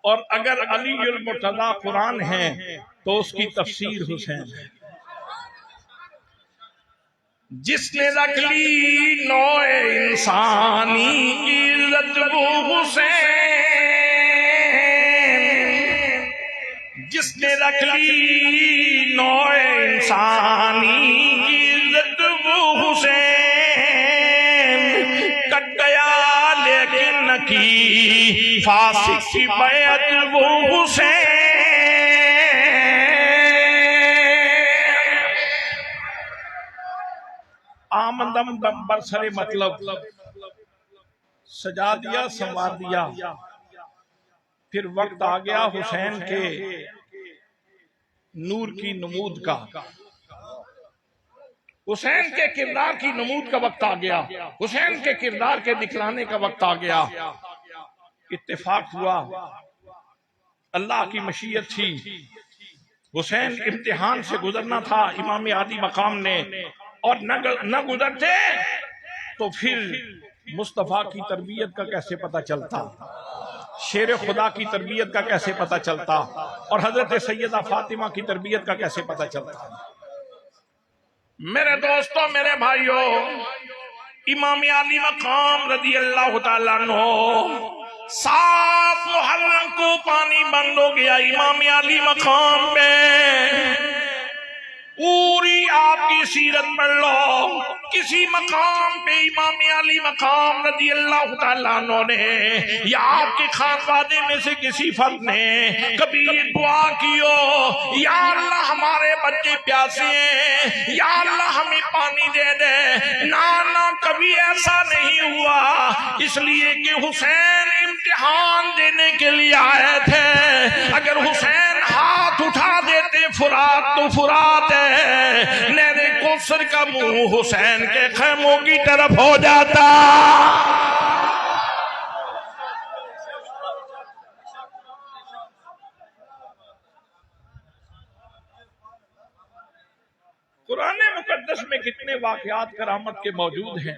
اور اگر علی المرتضی قرآن ہے تو اس کی تفسیر حسین ہے. جس نے رکھ لی نوع انسانی عزت وہ حسین، جس نے رکھ لی نوع انسانی عزت وہ حسین، کٹ گیا لیکن نہ کی فاسق کی بیعت وہ حسین. آمدم دم برسر مطلب سجا دیا سنوار دیا. پھر وقت آ گیا حسین کے نور کی نمود کا، حسین کے کردار کی نمود کا وقت آ گیا، حسین کے کردار کے دکھلانے کا وقت آ گیا. اتفاق ہوا، اللہ کی مشیت تھی، حسین امتحان سے گزرنا تھا امام عالی مقام نے، اور نہ گزرتے تو پھر مصطفیٰ کی تربیت کا کیسے پتہ چلتا، شیر خدا کی تربیت کا کیسے پتہ چلتا، اور حضرت سیدہ فاطمہ کی تربیت کا کیسے پتہ چلتا. میرے دوستوں، میرے بھائیوں، امام علی مقام رضی اللہ تعالیٰ عنہ 7 محرم کو پانی بند ہو گیا امام علی مقام میں. پوری آپ کی سیرت پڑھ لو، کسی مقام پہ امام علی مقام رضی اللہ تعالیٰ عنہ نے یا آپ کے خانوادے میں سے کسی فرد نے کبھی یہ دعا کیو یا اللہ ہمارے بچے پیاسے ہیں، یا اللہ ہمیں پانی دے دے؟ نہ کبھی ایسا نہیں ہوا، اس لیے کہ حسین امتحان دینے کے لیے آئے تھے. اگر حسین ہاتھ اٹھا دیتے فرات تو فرات ہے، نہر کوثر کا منہ حسین کے خیموں کی طرف ہو جاتا. قرآن مقدس میں کتنے واقعات کرامت کے موجود ہیں،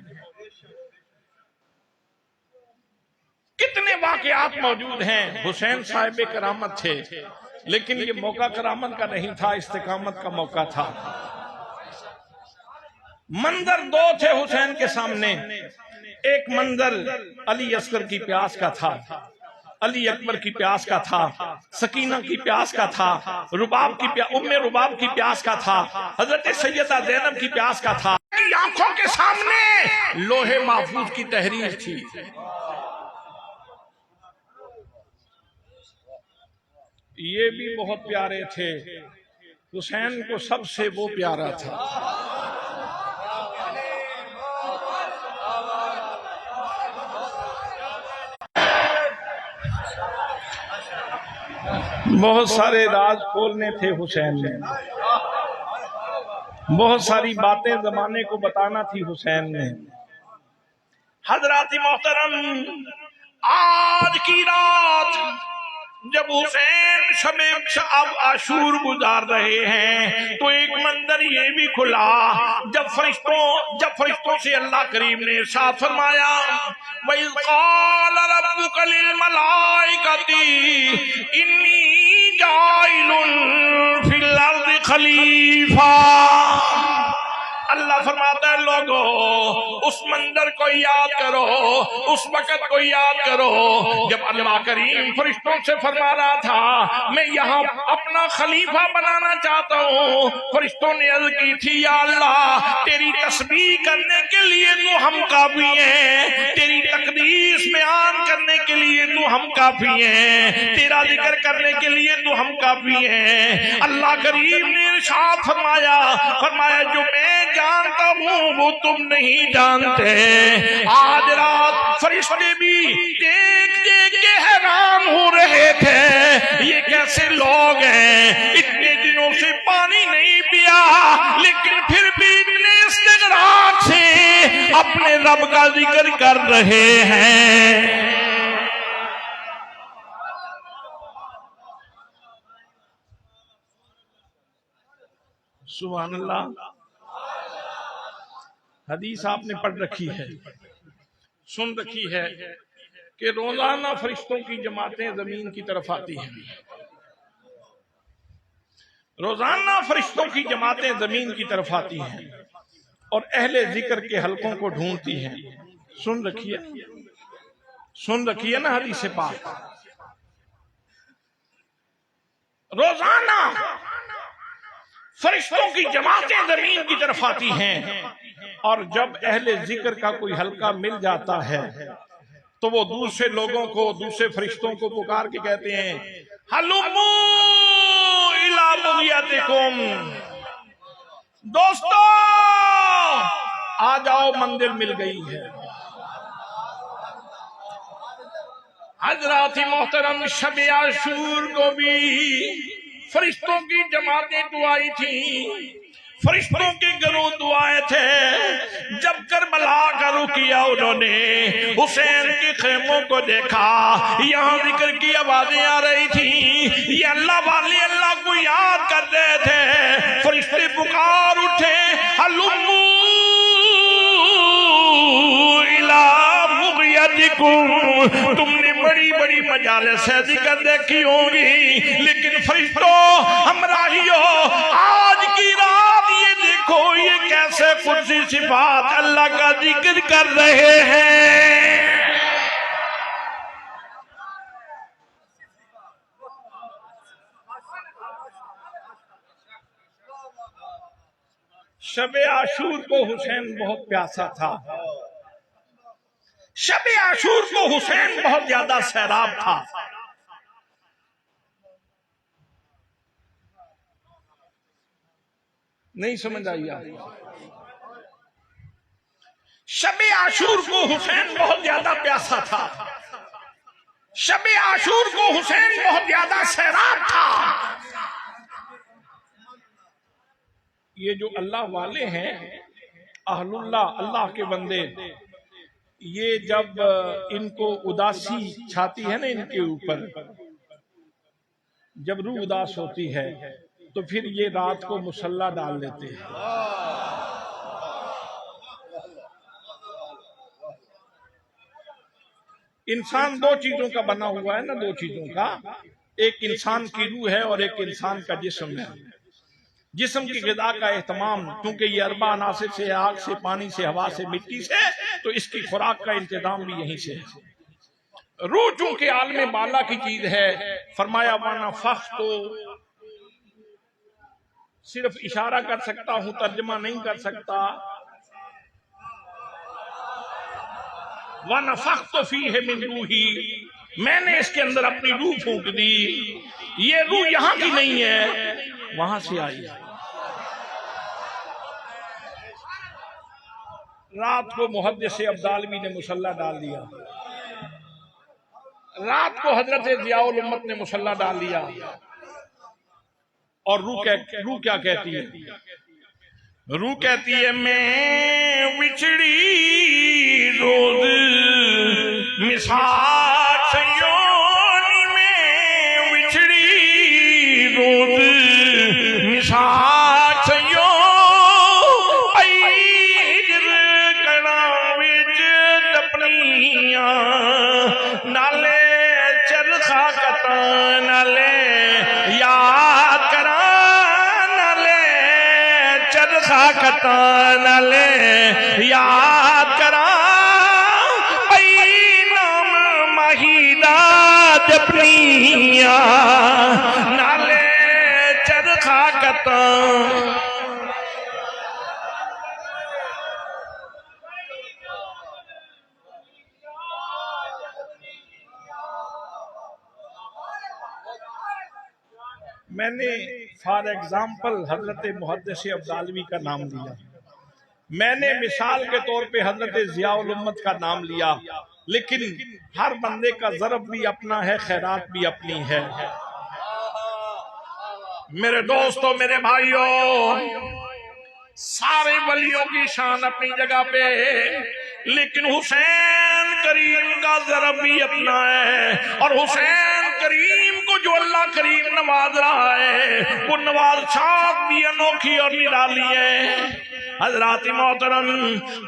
کتنے واقعات موجود ہیں. حسین صاحب کرامت تھے، لیکن یہ موقع کرامت کا نہیں تھا، استقامت کا موقع تھا. منظر 2 تھے حسین کے سامنے. ایک منظر علی اصغر کی پیاس کا تھا، علی اکبر کی پیاس کا تھا، سکینہ کی پیاس کا تھا، رباب کی ام رباب کی پیاس کا تھا، حضرت سیدہ زینب کی پیاس کا تھا. آنکھوں کے سامنے لوح محفوظ کی تحریر تھی. یہ بھی بہت پیارے تھے، حسین کو سب سے وہ پیارا تھا. بہت سارے راز کھولنے تھے حسین نے، بہت ساری باتیں زمانے کو بتانا تھی حسین نے. حضرات محترم، آج کی رات جب حسین شب عاشور گزار رہے ہیں تو ایک منظر یہ بھی کھلا، جب فرشتوں سے اللہ کریم نے ارشاد فرمایا وَإِذْ قَالَ رَبُّكَ لِلْمَلَائِكَةِ إِنِّي جَاعِلٌ فِي الْأَرْضِ خَلِيفَةً. اللہ فرماتا ہے لوگو اس منظر کو یاد کرو، اس وقت کو یاد کرو جب اللہ کریم فرشتوں سے فرما رہا تھا میں یہاں اپنا خلیفہ بنانا چاہتا ہوں. فرشتوں نے عرض کی تھی یا اللہ تیری تسبیح کرنے کے لیے تو ہم کافی ہیں، تیری تقدیس بیان کرنے کے لیے تو ہم کافی ہیں، تیرا ذکر کرنے کے لیے تو ہم کافی ہیں. اللہ کریم نے ارشاد فرمایا جو میں جانتا ہوں وہ تم نہیں جانتے. آج رات فرشتے بھی دیکھ دیکھ کے حیران ہو رہے تھے یہ کیسے لوگ ہیں، اتنے دنوں سے پانی نہیں پیا لیکن پھر بھی اتنے استغراق سے اب اپنے رب کا ذکر کر رہے ہیں۔ سبحان اللہ۔ حدیث آپ نے پڑھ رکھی ہے، سن رکھی ہے کہ روزانہ فرشتوں کی جماعتیں زمین کی طرف آتی ہیں، روزانہ فرشتوں کی جماعتیں زمین کی طرف آتی ہیں اور اہل ذکر کے حلقوں کو ڈھونڈتی ہیں۔ سن رکھیے نا حدیث پاک۔ روزانہ فرشتوں کی جماعتیں زمین کی طرف آتی ہیں اور جب اہل ذکر کا کوئی حلقہ مل جاتا ہے تو وہ دوسرے لوگوں کو، دوسرے فرشتوں کو پکار کے کہتے ہیں ہلمو الی بغیتکم، دوستو آ جاؤ منزل مل گئی ہے۔ حضرات محترم، شب عاشور کو بھی فرشتوں کی جماعتیں دعائی تھیں، فرشتوں کے گروہ دعائے تھے۔ جب کربلا کا رخ کیا انہوں نے، حسین کے خیموں کو دیکھا، یہاں ذکر کی آوازیں آ رہی تھیں، یہ اللہ والے اللہ کو یاد کر رہے تھے۔ فرشتے پکار اٹھے ہلمو الی بغیتکم، تم نے بڑی بڑی مجالس ذکر دیکھی ہوگی، لیکن فرشتوں ہمراہیوں، آج کی رات یہ دیکھو یہ کیسے قدسی صفات اللہ کا ذکر کر رہے ہیں۔ شب عاشور کو حسین بہت پیاسا تھا، شب عاشور کو حسین بہت زیادہ سیراب تھا۔ نہیں سمجھ آئی آپ؟ شب عاشور کو حسین بہت زیادہ پیاسا تھا، شب عاشور کو حسین بہت زیادہ سیراب تھا۔ یہ جو اللہ والے ہیں، اہل اللہ، اللہ کے بندے، یہ جب ان کو اداسی چھاتی ہے نا ان کے اوپر، جب روح اداس ہوتی ہے تو پھر یہ رات کو مصلی ڈال لیتے ہیں۔ انسان دو چیزوں کا بنا ہوا ہے نا، دو چیزوں کا، ایک انسان کی روح ہے اور ایک انسان کا جسم ہے۔ جسم کی غذا کا اہتمام، کیونکہ یہ اربع عناصر سے، آگ سے، پانی سے، ہوا سے، مٹی سے، تو اس کی خوراک کا انتظام بھی یہیں سے ہے۔ روح چونکہ عالم بالا کی چیز ہے، فرمایا وَنَفَخْتُ، صرف اشارہ کر سکتا ہوں، ترجمہ نہیں کر سکتا۔ وَنَفَخْتُ فِيهِ مِن رُوحِي، میں نے اس کے اندر اپنی روح پھونک دی۔ یہ روح یہاں کی نہیں ہے، وہاں سے آئی ہے۔ رات کو محدث ابدالوی نے مصلی ڈال دیا، رات کو حضرت ضیاء الامت نے مصلی ڈال دیا، اور روح کیا کہتی ہے؟ روح کہتی ہے میں وچھڑی روز مثال سیونی، میں وچھڑی روز مثال سیون، ایجر کڑا وچ تپنیاں، نالے چرخا کتا، نالے یاد کرا، نالے چرخا کتا، نالے یاد کرا، جپنیاں نالے چرخا کتا۔ میں نے فار ایگزامپل حضرت محدث ابدالوی کا نام لیا، میں نے مثال کے طور پہ حضرت ضیاء الامت کا نام لیا، لیکن ہر بندے کا ضرب بھی اپنا ہے، خیرات بھی اپنی ہے۔ میرے دوستو، میرے بھائیوں، سارے ولیوں کی شان اپنی جگہ پہ، لیکن حسین کریم کا ضرب بھی اپنا ہے، اور حسین کریم کو جو اللہ کریم نواز رہا ہے وہ نوازشات بھی انوکھی اور نرالی ہے۔ حضرات محترم،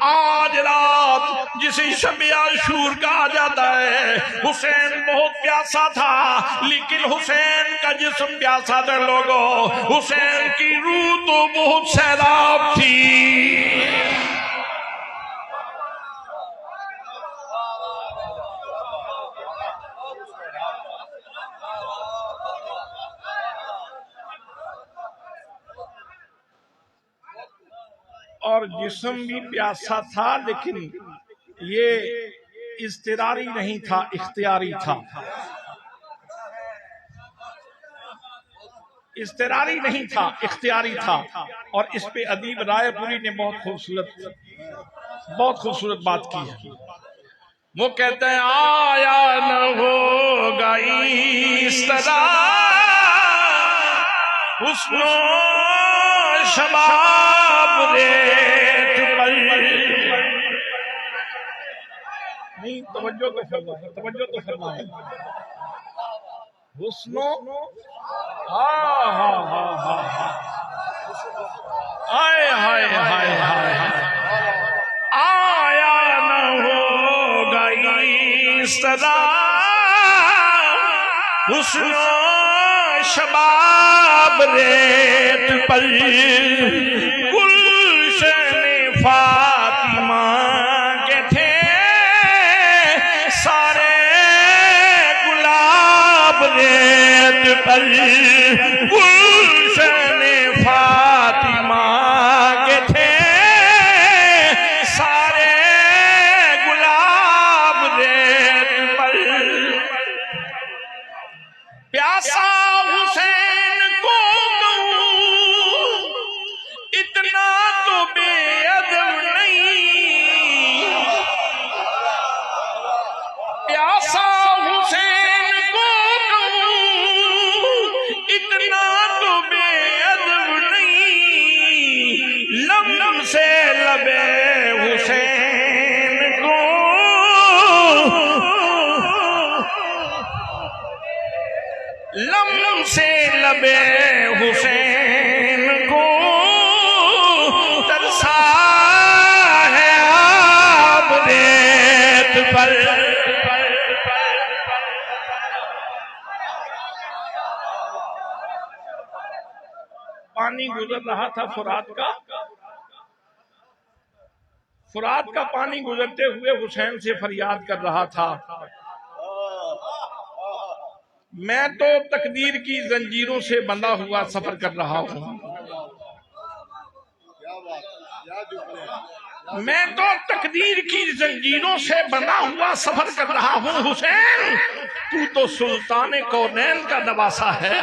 آج رات جسے شب عاشور کہا جاتا ہے، حسین بہت پیاسا تھا، لیکن حسین کا جسم پیاسا تھا لوگوں، حسین کی روح تو بہت سیراب تھی۔ اور جسم بھی پیاسا تھا، لیکن یہ اضطراری نہیں تھا، اختیاری تھا۔ اضطراری نہیں تھا، اختیاری تھا۔ اور اس پہ ادیب رائے پوری نے بہت خوبصورت بات کی ہے۔ وہ کہتے ہیں آیا نہ ہوگا اس طرح حسن و شباب ریت پر۔ نہیں، توجہ تو فرمائے حسن و آیا نہ ہوگا اس طرح حسن و شباب ریت پر، گلشن فاطمہ کے تھے سارے گلاب ریت پر، گلشن فاطمہ کے تھے سارے گلاب ریت پر۔ پیاسا حسین کو کہوں اتنا تو بے ادب نہیں، پیاسا حسین کو کہوں اتنا تو بے ادب نہیں، لب سے لبے حسین کو لم سے لبے حسین کو ترسا ہے آب ریت پر۔ پانی گزر رہا تھا فرات کا پانی گزرتے ہوئے حسین سے فریاد کر رہا تھا، میں تو تقدیر کی زنجیروں سے بندھا ہوا سفر کر رہا ہوں، میں تو تقدیر کی زنجیروں سے بندھا ہوا سفر کر رہا ہوں، حسین تو سلطان کونین کا نواسا ہے۔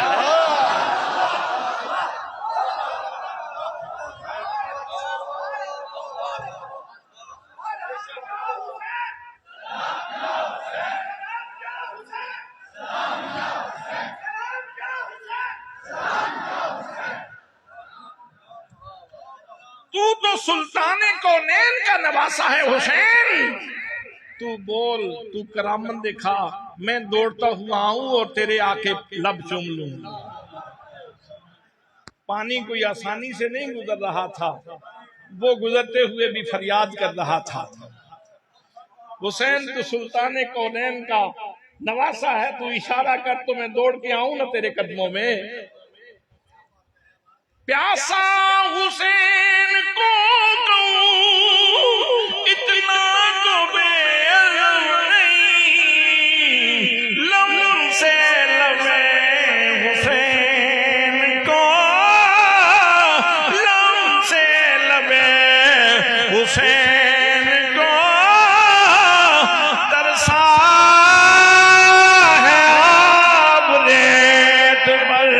تو سلطان کونین کا نواسا ہے حسین، تو بول، تو کرامت دکھا، میں دوڑتا ہوا آؤں اور تیرے آکے لب چوم لوں۔ پانی کوئی آسانی سے نہیں گزر رہا تھا، وہ گزرتے ہوئے بھی فریاد کر رہا تھا۔ حسین تو سلطان کونین کا نواسا ہے، تو اشارہ کر تو میں دوڑ کے آؤں نا تیرے قدموں میں۔ پیاسا حسین کو کہوں اتنا تو بے ادب نہیں، لم سے لبے حسین کو لم سے لبے حسین کو ترسا ہے آب ریت پر۔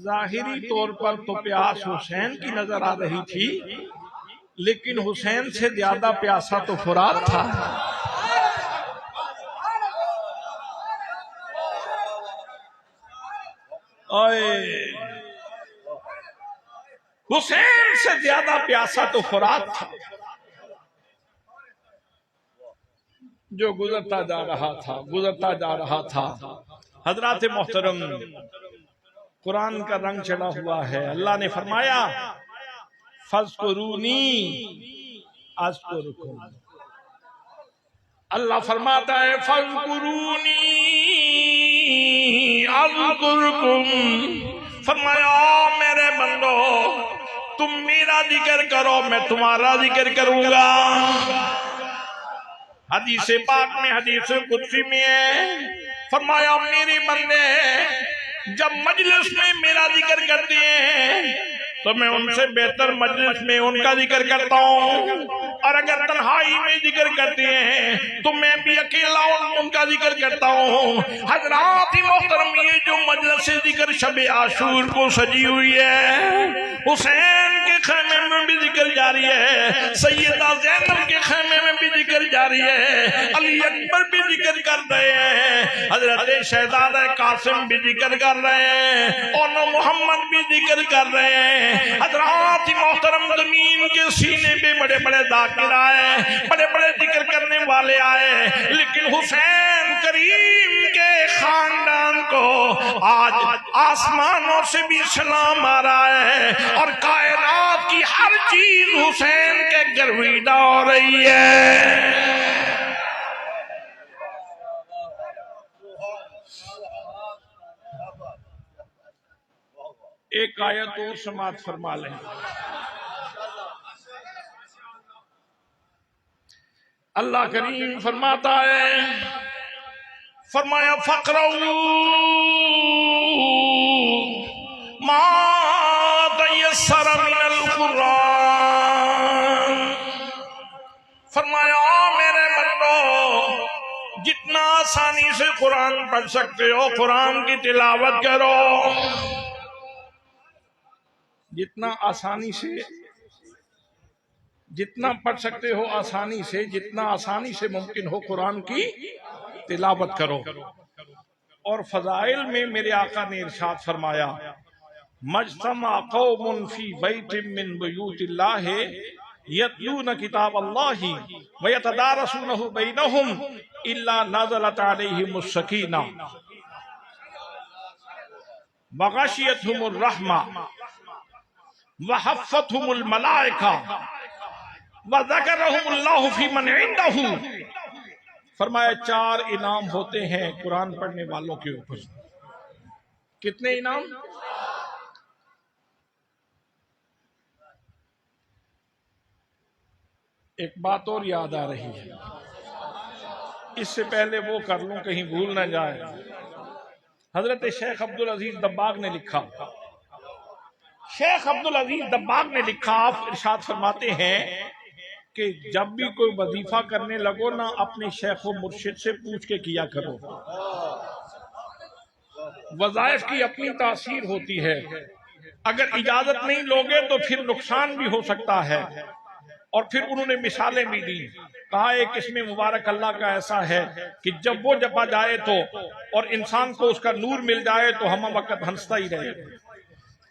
ظاہری طور پر تو پیاس حسین کی نظر آ رہی تھی، لیکن حسین سے زیادہ پیاسا تو فرات تھا۔ اوئے حسین سے زیادہ پیاسا تو فرات تھا جو گزرتا جا رہا تھا حضرات محترم قرآن کا رنگ چڑھا ہوا ہے اللہ نے فرمایا فَاذْكُرُونِي أَذْكُرْكُمْ اللہ فرماتا ہے فَاذْكُرُونِي أَذْكُرْكُمْ فرمایا میرے بندو تم میرا ذکر کرو میں تمہارا ذکر کروں گا حدیث پاک میں حدیث قدسی میں ہے فرمایا میرے بندے جب مجلس میں میرا ذکر کرتے ہیں تو میں ان سے بہتر مجلس میں ان کا ذکر کرتا ہوں اور اگر تنہائی میں ذکر کرتے ہیں تو میں بھی اکیلا ان کا ذکر کرتا ہوں حضرات محترم یہ جو مجلس ذکر شب عاشور کو سجی ہوئی ہے حسین کے خیمے میں بھی ذکر جاری ہے سیدہ زینب کے خیمے میں بھی ذکر جاری ہے علی اکبر بھی ذکر کر رہے ہیں حضرت شہزادہ قاسم بھی ذکر کر رہے ہیں اور محمد بھی ذکر کر رہے ہیں حضرات محترم زمین کے سینے پہ بڑے بڑے ذاکر آئے بڑے بڑے ذکر کرنے والے آئے لیکن حسین کریم کے خاندان کو آج آسمانوں سے بھی سلام آ رہا ہے اور کائنات کی ہر چیز حسین کے گرویدہ ہو رہی ہے ایک آیت اور سماعت فرما لیں اللہ کریم فرماتا ہے فرمایا فَقْرَؤُوا مَا تَيَسَّرَ مِنَ الْقُرْآنِ فرمایا میرے بندو جتنا آسانی سے قرآن پڑھ سکتے ہو قرآن کی تلاوت کرو جتنا آسانی سے جتنا پڑھ سکتے ہو آسانی سے جتنا آسانی سے ممکن ہو قرآن کی تلاوت کرو اور فضائل میں میرے آقا نے ارشاد فرمایا مجتمع قوم فی بیت من بیوت اللہ یتلون کتاب اللہ ویتدارسونہ بینہم الا نازلت علیہم السکینہ وغشیتہم الرحمہ وحفتهم الملائکہ وذکرہم اللہ فی من عندہ فرمایا 4 انعام ہوتے ہیں قرآن پڑھنے والوں کے اوپر کتنے انعام ایک بات اور یاد آ رہی ہے اس سے پہلے وہ کر لوں کہیں بھول نہ جائے حضرت شیخ عبدالعزیز دباغ نے لکھا شیخ عبدالعزیز دباغ نے لکھا آپ ارشاد فرماتے ہیں کہ جب بھی کوئی وظیفہ کرنے لگو نا اپنے شیخ و مرشد سے پوچھ کے کیا کرو وظائف کی اپنی تاثیر ہوتی ہے اگر اجازت نہیں لوگے تو پھر نقصان بھی ہو سکتا ہے اور پھر انہوں نے مثالیں بھی دی کہا ایک اس میں مبارک اللہ کا ایسا ہے کہ جب وہ جپا جائے تو اور انسان کو اس کا نور مل جائے تو ہم وقت ہنستا ہی رہے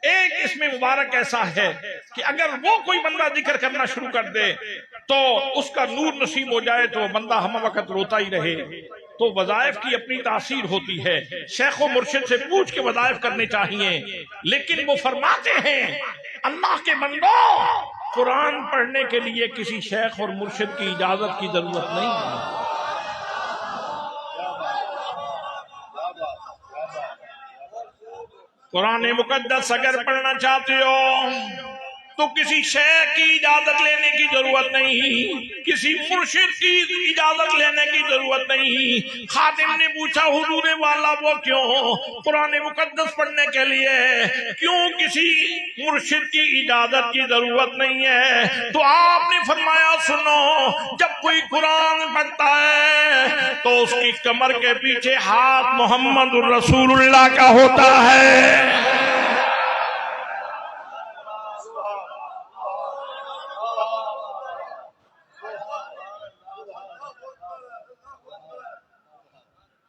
ایک اس میں مبارک ایسا ہے کہ اگر وہ کوئی بندہ ذکر کرنا شروع کر دے تو اس کا نور نصیب ہو جائے تو بندہ ہم وقت روتا ہی رہے تو وظائف کی اپنی تاثیر ہوتی ہے شیخ و مرشد سے پوچھ کے وظائف کرنے چاہیے لیکن وہ فرماتے ہیں اللہ کے بندو قرآن پڑھنے کے لیے کسی شیخ اور مرشد کی اجازت کی ضرورت نہیں ہے قرآن مقدس اگر پڑھنا چاہتے ہو تو کسی شیخ کی اجازت لینے کی ضرورت نہیں کسی مرشد کی اجازت لینے کی ضرورت نہیں خادم نے پوچھا حضور والا وہ کیوں قرآن مقدس پڑھنے کے لیے کیوں کسی مرشد کی اجازت کی ضرورت نہیں ہے تو آپ نے فرمایا سنو جب کوئی قرآن پڑھتا ہے تو اس کی کمر کے پیچھے ہاتھ محمد الرسول اللہ کا ہوتا ہے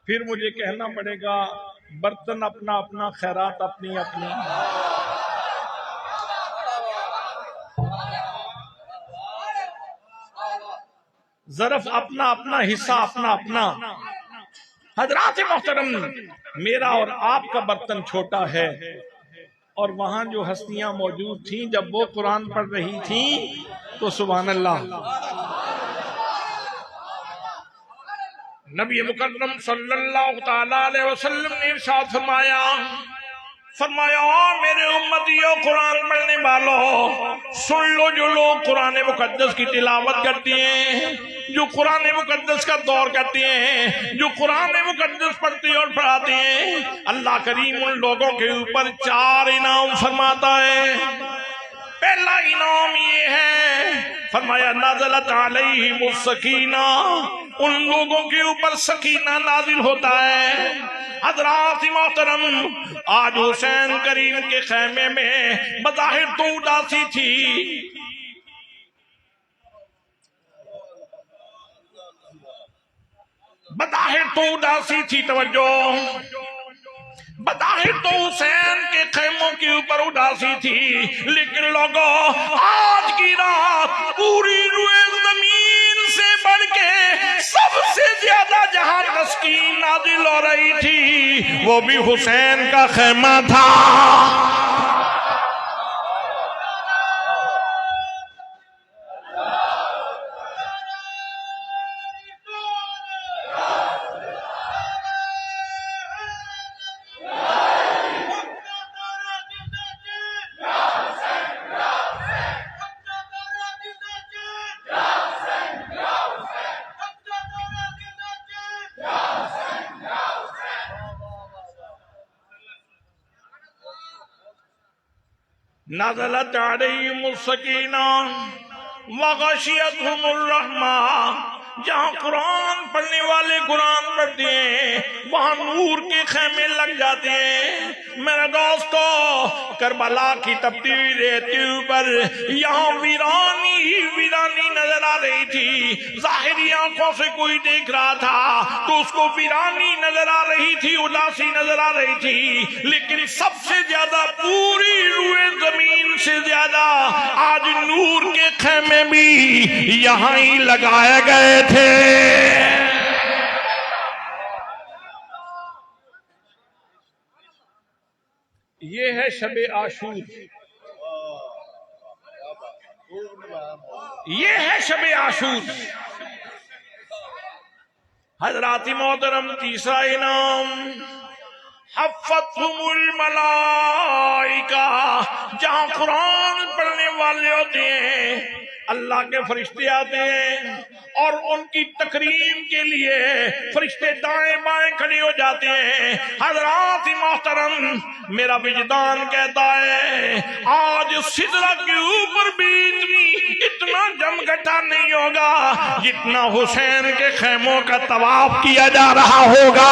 پھر مجھے کہنا پڑے گا برتن اپنا اپنا، خیرات اپنی اپنی. ظرف اپنا اپنا، حصہ اپنا اپنا. حضرات محترم، میرا اور آپ کا برتن چھوٹا ہے، اور وہاں جو ہستیاں موجود تھیں جب وہ قرآن پڑھ رہی تھیں تو سبحان اللہ، نبی مکرم صلی اللہ تعالی علیہ وسلم نے ارشاد فرمایا میرے امتیوں، قرآن پڑھنے والوں سن لو، جو لوگ قرآن مقدس کی تلاوت کرتے ہیں، جو قرآن مقدس کا دور کرتے ہیں، جو قرآن مقدس پڑھتے اور پڑھاتے ہیں، اللہ کریم ان لوگوں کے اوپر 4 انعام فرماتا ہے. پہلا انعام یہ ہے، فرمایا نازلت علیہم السکینہ، ان لوگوں کے اوپر سکینہ نازل ہوتا ہے. حضرات محترم، آج حسین کریم کے خیمے میں بظاہر تو اداسی تھی، بظاہر تو اداسی تھی، توجہ، بظاہر تو حسین کے خیموں کے اوپر اداسی تھی، لیکن لوگوں آج کی رات پوری روئے زمین سے بڑھ کے سب سے زیادہ جہاں تسکین نازل ہو رہی تھی وہ بھی حسین کا خیمہ تھا. نزلت علیہم السکینہ وغشیتہم الرحمہ، جہاں قرآن پڑھنے والے قرآن پڑھتے ہیں وہاں نور کے خیمے لگ جاتے ہیں. میرے دوستو، کربلا کی تپتی ہوئی ریت پر یہاں ویرانی ہی ویرانی نظر آ رہی تھی. ظاہری آنکھوں سے کوئی دیکھ رہا تھا تو اس کو ویرانی نظر آ رہی تھی، اداسی نظر آ رہی تھی، لیکن سب سے زیادہ پوری روئے زمین سے زیادہ آج نور کے خیمے بھی یہاں ہی لگائے گئے تھے. یہ ہے شب عاشور، یہ ہے شب عاشور. حضرات محترم، تیسرا انعام حفتہم الملائکہ، جہاں قرآن پڑھنے والے ہوتے ہیں اللہ کے فرشتے آتے ہیں اور ان کی تکریم کے لیے فرشتے دائیں بائیں کھڑے ہو جاتے ہیں. حضرات محترم، میرا وجدان کہتا ہے آج سدرہ کے اوپر بھی اتنا جمگٹا نہیں ہوگا جتنا حسین کے خیموں کا طواف کیا جا رہا ہوگا.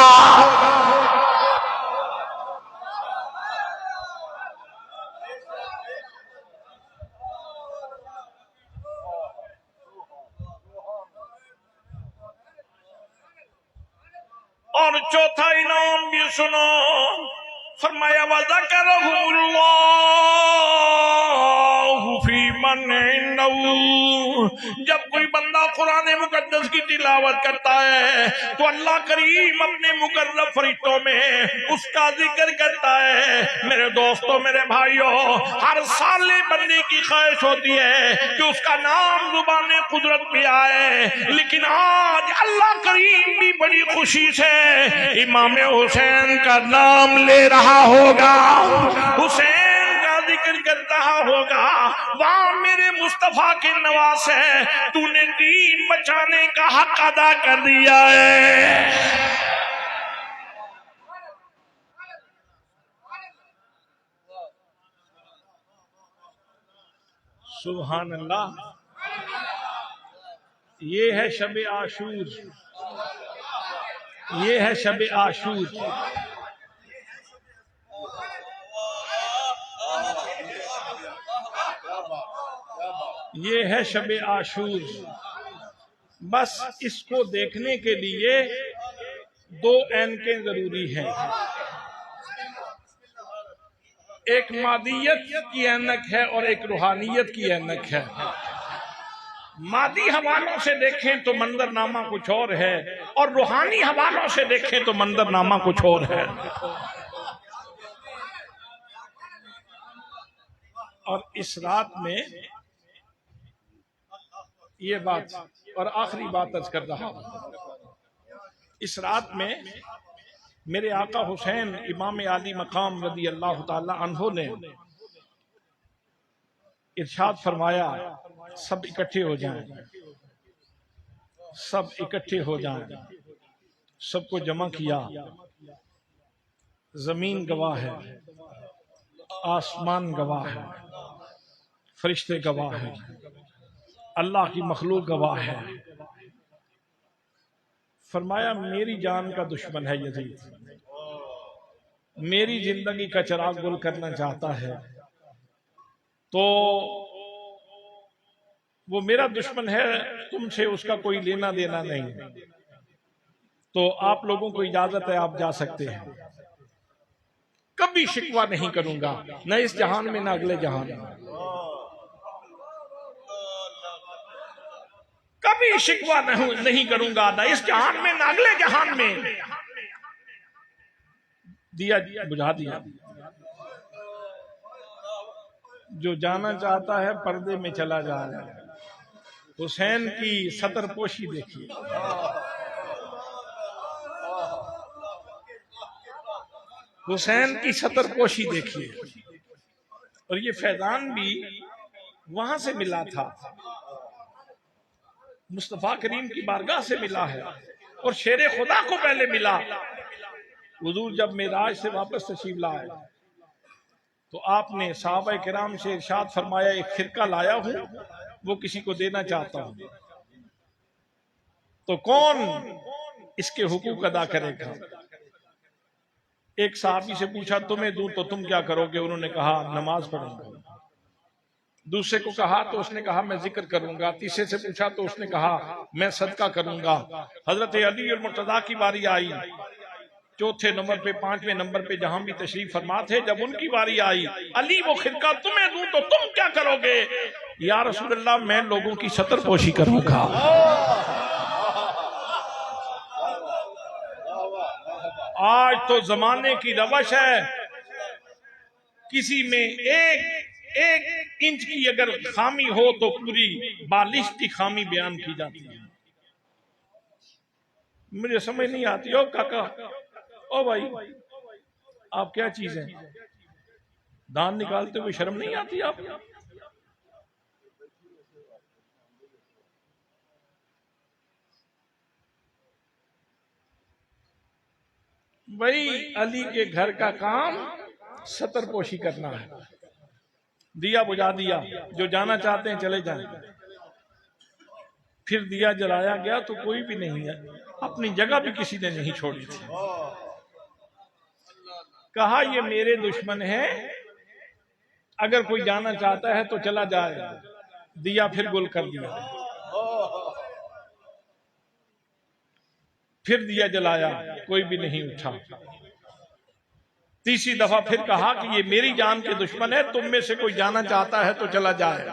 اور چوتھا انعام بھی سنو، فرمایا وَذَكَرَهُمُ اللَّهُ فِي مَنْ عِنْدَهُ، جب کوئی بندہ قرآن مقدس کی تلاوت کرتا ہے تو اللہ کریم اپنے مقرب فرشتوں میں اس کا ذکر کرتا ہے. میرے دوستوں، میرے بھائیوں، ہر سالے بندے کی خواہش ہوتی ہے کہ اس کا نام زبان قدرت پہ آئے، لیکن آج اللہ کریم بھی بڑی خوشی سے امام حسین کا نام لے رہا ہوگا، حسین کا ذکر کر رہا ہوگا. وہاں میرے مصطفیٰ کے نواز ہے، تو نے دین بچانے کا حق ادا کر دیا ہے. سبحان اللہ. یہ ہے شب عاشور، یہ ہے شب عاشور. یہ ہے شب عاشور. بس اس کو دیکھنے کے لیے 2 اینکیں ضروری ہیں. ایک مادیت کی اینک ہے اور ایک روحانیت کی اینک ہے. مادی حوالوں سے دیکھیں تو منظرنامہ کچھ اور ہے اور روحانی حوالوں سے دیکھیں تو منظرنامہ کچھ اور ہے. اور اس رات میں یہ بات اور آخری بات عرض کر رہا ہوں، اس رات میں میرے آقا حسین امام عالی مقام رضی اللہ تعالی عنہ نے ارشاد فرمایا سب اکٹھے ہو جائیں، سب اکٹھے ہو جائیں. سب کو جمع کیا. زمین گواہ ہے، آسمان گواہ ہے، فرشتے گواہ ہیں، اللہ کی مخلوق گواہ ہے. فرمایا میری جان کا دشمن ہے یزید، میری زندگی کا چراغ گل کرنا چاہتا ہے تو وہ میرا دشمن ہے، تم سے اس کا کوئی لینا دینا نہیں. تو آپ لوگوں کو اجازت ہے، آپ جا سکتے ہیں. کبھی شکوہ نہیں کروں گا، نہ اس جہان میں نہ اگلے جہان میں. کبھی شکوہ نہیں کروں گا، نہ اس جہان میں نہ اگلے جہان میں. دیا بجھا دیا. جو جانا چاہتا ہے پردے میں چلا جا رہا ہے. حسین کی ستر پوشی دیکھیے، حسین کی ستر پوشی دیکھیے. اور یہ فیضان بھی وہاں سے ملا تھا، مصطفیٰ کریم کی بارگاہ سے ملا ہے، اور شیر خدا کو پہلے ملا. حضور جب معراج سے واپس تشریف لائے تو آپ نے صحابہ کرام سے ارشاد فرمایا ایک خرقہ لایا ہوں، وہ کسی کو دینا چاہتا ہوں، تو کون اس کے حقوق ادا کرے گا؟ ایک صحابی سے پوچھا تمہیں دوں تو تم کیا کرو گے؟ انہوں نے کہا نماز پڑھوں گا. دوسرے کو کہا تو اس نے کہا میں ذکر کروں گا. تیسرے سے پوچھا تو اس نے کہا میں صدقہ کروں گا. حضرت علی المرتضیٰ کی باری آئی، چوتھے نمبر پہ، پانچویں نمبر پہ جہاں بھی تشریف فرما تھے. جب ان کی باری آئی علی وہ خرقہ تمہیں دوں تو تم کیا کرو گے؟ یا رسول اللہ میں لوگوں کی ستر پوشی کروں گا. آج تو زمانے کی روش ہے، کسی میں ایک انچ کی اگر خامی ہو تو پوری بالشت کی خامی بیان کی جاتی ہے. مجھے سمجھ نہیں آتی. او کاکا، او بھائی، آپ کیا چیز ہیں؟ دان نکالتے ہوئے شرم نہیں آتی آپ؟ بھائی علی کے گھر کا کام ستر پوشی کرنا ہے. دیا بجھا دیا، جو جانا چاہتے ہیں چلے جائیں. پھر دیا جلایا گیا تو کوئی بھی نہیں ہے، اپنی جگہ بھی کسی نے نہیں چھوڑی تھی. کہا یہ میرے دشمن ہیں، اگر کوئی جانا چاہتا ہے تو چلا جائے. دیا پھر گل کر دیا، پھر دیا جلایا، کوئی بھی نہیں اٹھا. تیسری دفعہ پھر کہا کہ یہ میری جان کے دشمن ہے، تم میں سے کوئی جانا چاہتا ہے تو چلا جائے.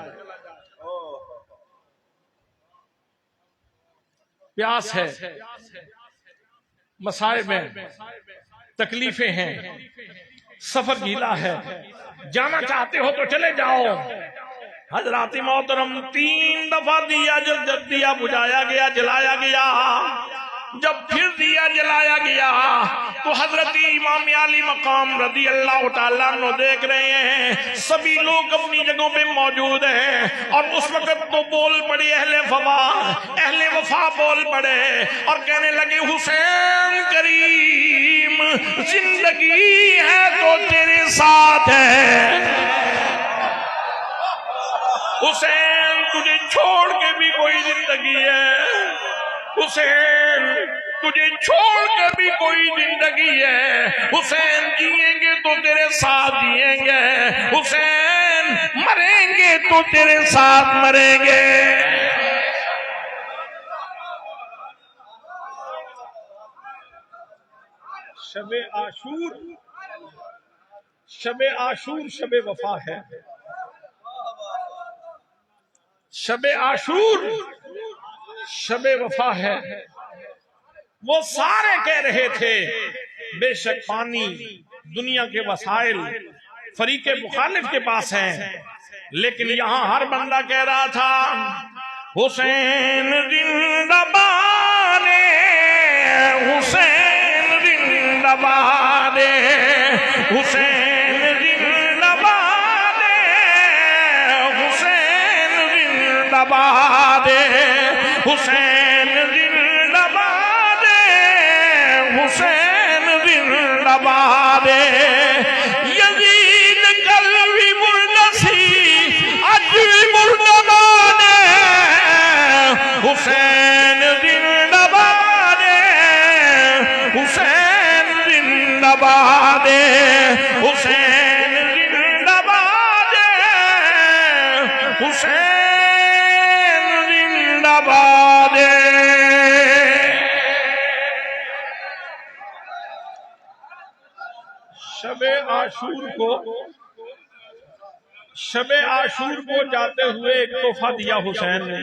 پیاس ہے، مصائب ہیں، تکلیفیں ہیں، سفر گیلا ہے، جانا چاہتے ہو تو چلے جاؤ. حضرات محترم 3 دفعہ دیا بجھایا گیا، جلایا گیا. جب پھر دیا جلایا گیا تو حضرت امام علی مقام رضی اللہ تعالیٰ عنہ دیکھ رہے ہیں سبھی لوگ اپنی جگہوں پہ موجود ہیں. اور اس وقت تو بول پڑی اہل وفا بول پڑے اور کہنے لگے حسین کریم زندگی ہے تو تیرے ساتھ ہے، حسین تجھے چھوڑ کے بھی کوئی زندگی ہے، حسین تجھے چھوڑ کے بھی کوئی زندگی ہے. حسین جئیں گے تو تیرے ساتھ جئیں گے، حسین مریں گے تو تیرے ساتھ مریں گے. شب عاشور شب عاشور شب وفا ہے، شب عاشور شب وفا ہے۔ وہ سارے کہہ رہے تھے بے شک پانی دنیا کے وسائل فریق مخالف کے پاس ہیں، لیکن یہاں ہر بندہ کہہ رہا تھا حسین زندہ باد، حسین زندہ باد، حسین زندہ باد، حسین زندہ باد، حسین زندہ باد، حسین زندہ باد۔ یزید کل بھی مردہ سی اج بھی مردہ باد، حسین زندہ باد، حسین زندہ باد، حسین زندہ باد، حسین زندہ باد۔ شب عاشور کو جاتے ہوئے ایک تحفہ دیا حسین نے۔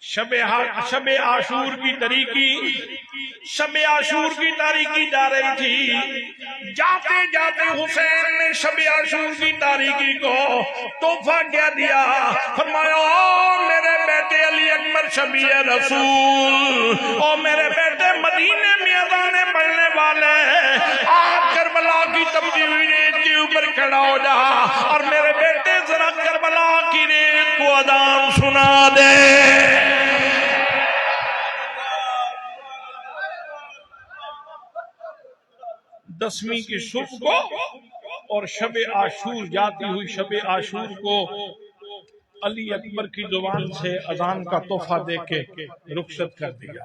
شب عاشور کی تاریکی جا رہی تھی، جاتے جاتے حسین نے شب عاشور کی تاریکی کو تحفہ کیا دیا، فرمایا او میرے بیٹے علی اکبر شبیہ رسول، او میرے بیٹے مدینے میں اذانیں پڑھنے والے، آپ کربلا کی تپتی ہوئی ریت کے اوپر کھڑا ہو جا اور میرے بیٹے ذرا کربلا کی ریت کو اذان سنا دے۔ دسویں کی صبح کو اور شب عاشور جاتی ہوئی شب عاشور کو علی اکبر کی زبان سے اذان کا تحفہ دے کے رخصت کر دیا،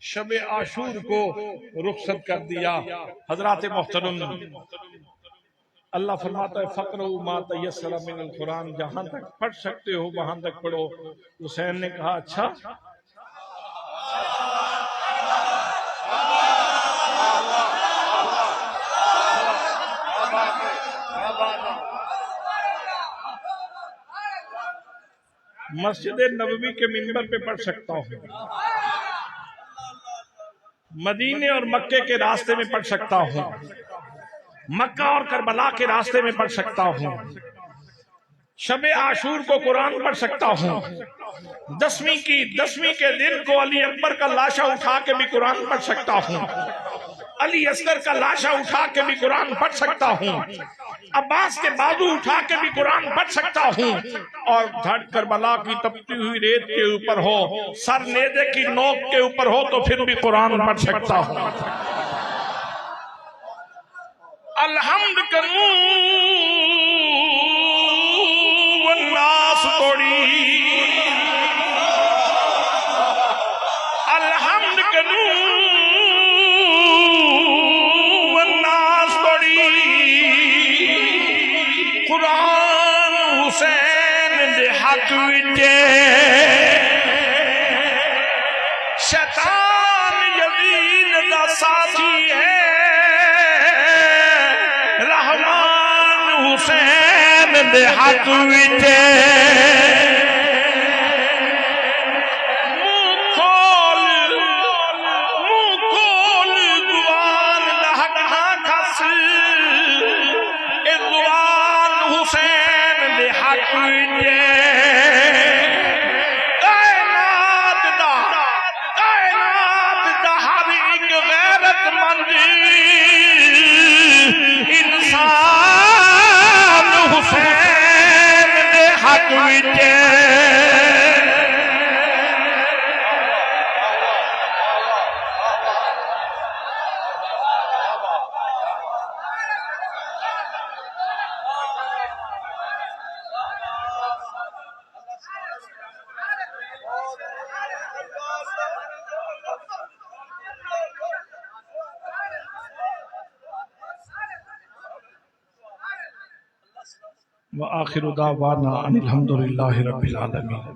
شب عاشور کو رخصت کر دیا۔ حضرات محترم، اللہ فرماتا ہے فَقْرَؤْا مَا تَيَسَّرَ مِنَ الْقُرْآنِ، جہاں تک پڑھ سکتے ہو وہاں تک پڑھو۔ حسین نے کہا اچھا، مسجد نبوی کے منبر پہ پڑھ سکتا ہوں، مدینے اور مکے کے راستے میں پڑھ سکتا ہوں، مکہ اور کربلا کے راستے میں پڑھ سکتا ہوں، شب عاشور کو قرآن پڑھ سکتا ہوں، دسویں کے دن کو علی اکبر کا لاشا اٹھا کے بھی قرآن پڑھ سکتا ہوں، علی اصغر کا لاشا اٹھا کے بھی قرآن پڑھ سکتا ہوں، عباس کے بازو اٹھا کے بھی قرآن پڑھ سکتا ہوں، اور دھڑ کربلا کی تپتی ہوئی ریت کے اوپر ہو، سر نیزے کی نوک کے اوپر ہو تو پھر بھی قرآن پڑھ سکتا ہوں۔ الحمد کروں والناس توڑی، الحمد کروں والناس توڑی، قرآن حسین دے حق وچے، شیطان یزید دا ساتھی ہے، رحمان حسین دے حق وچے۔ وآخر دعوانا ان الحمد للہ رب العالمین۔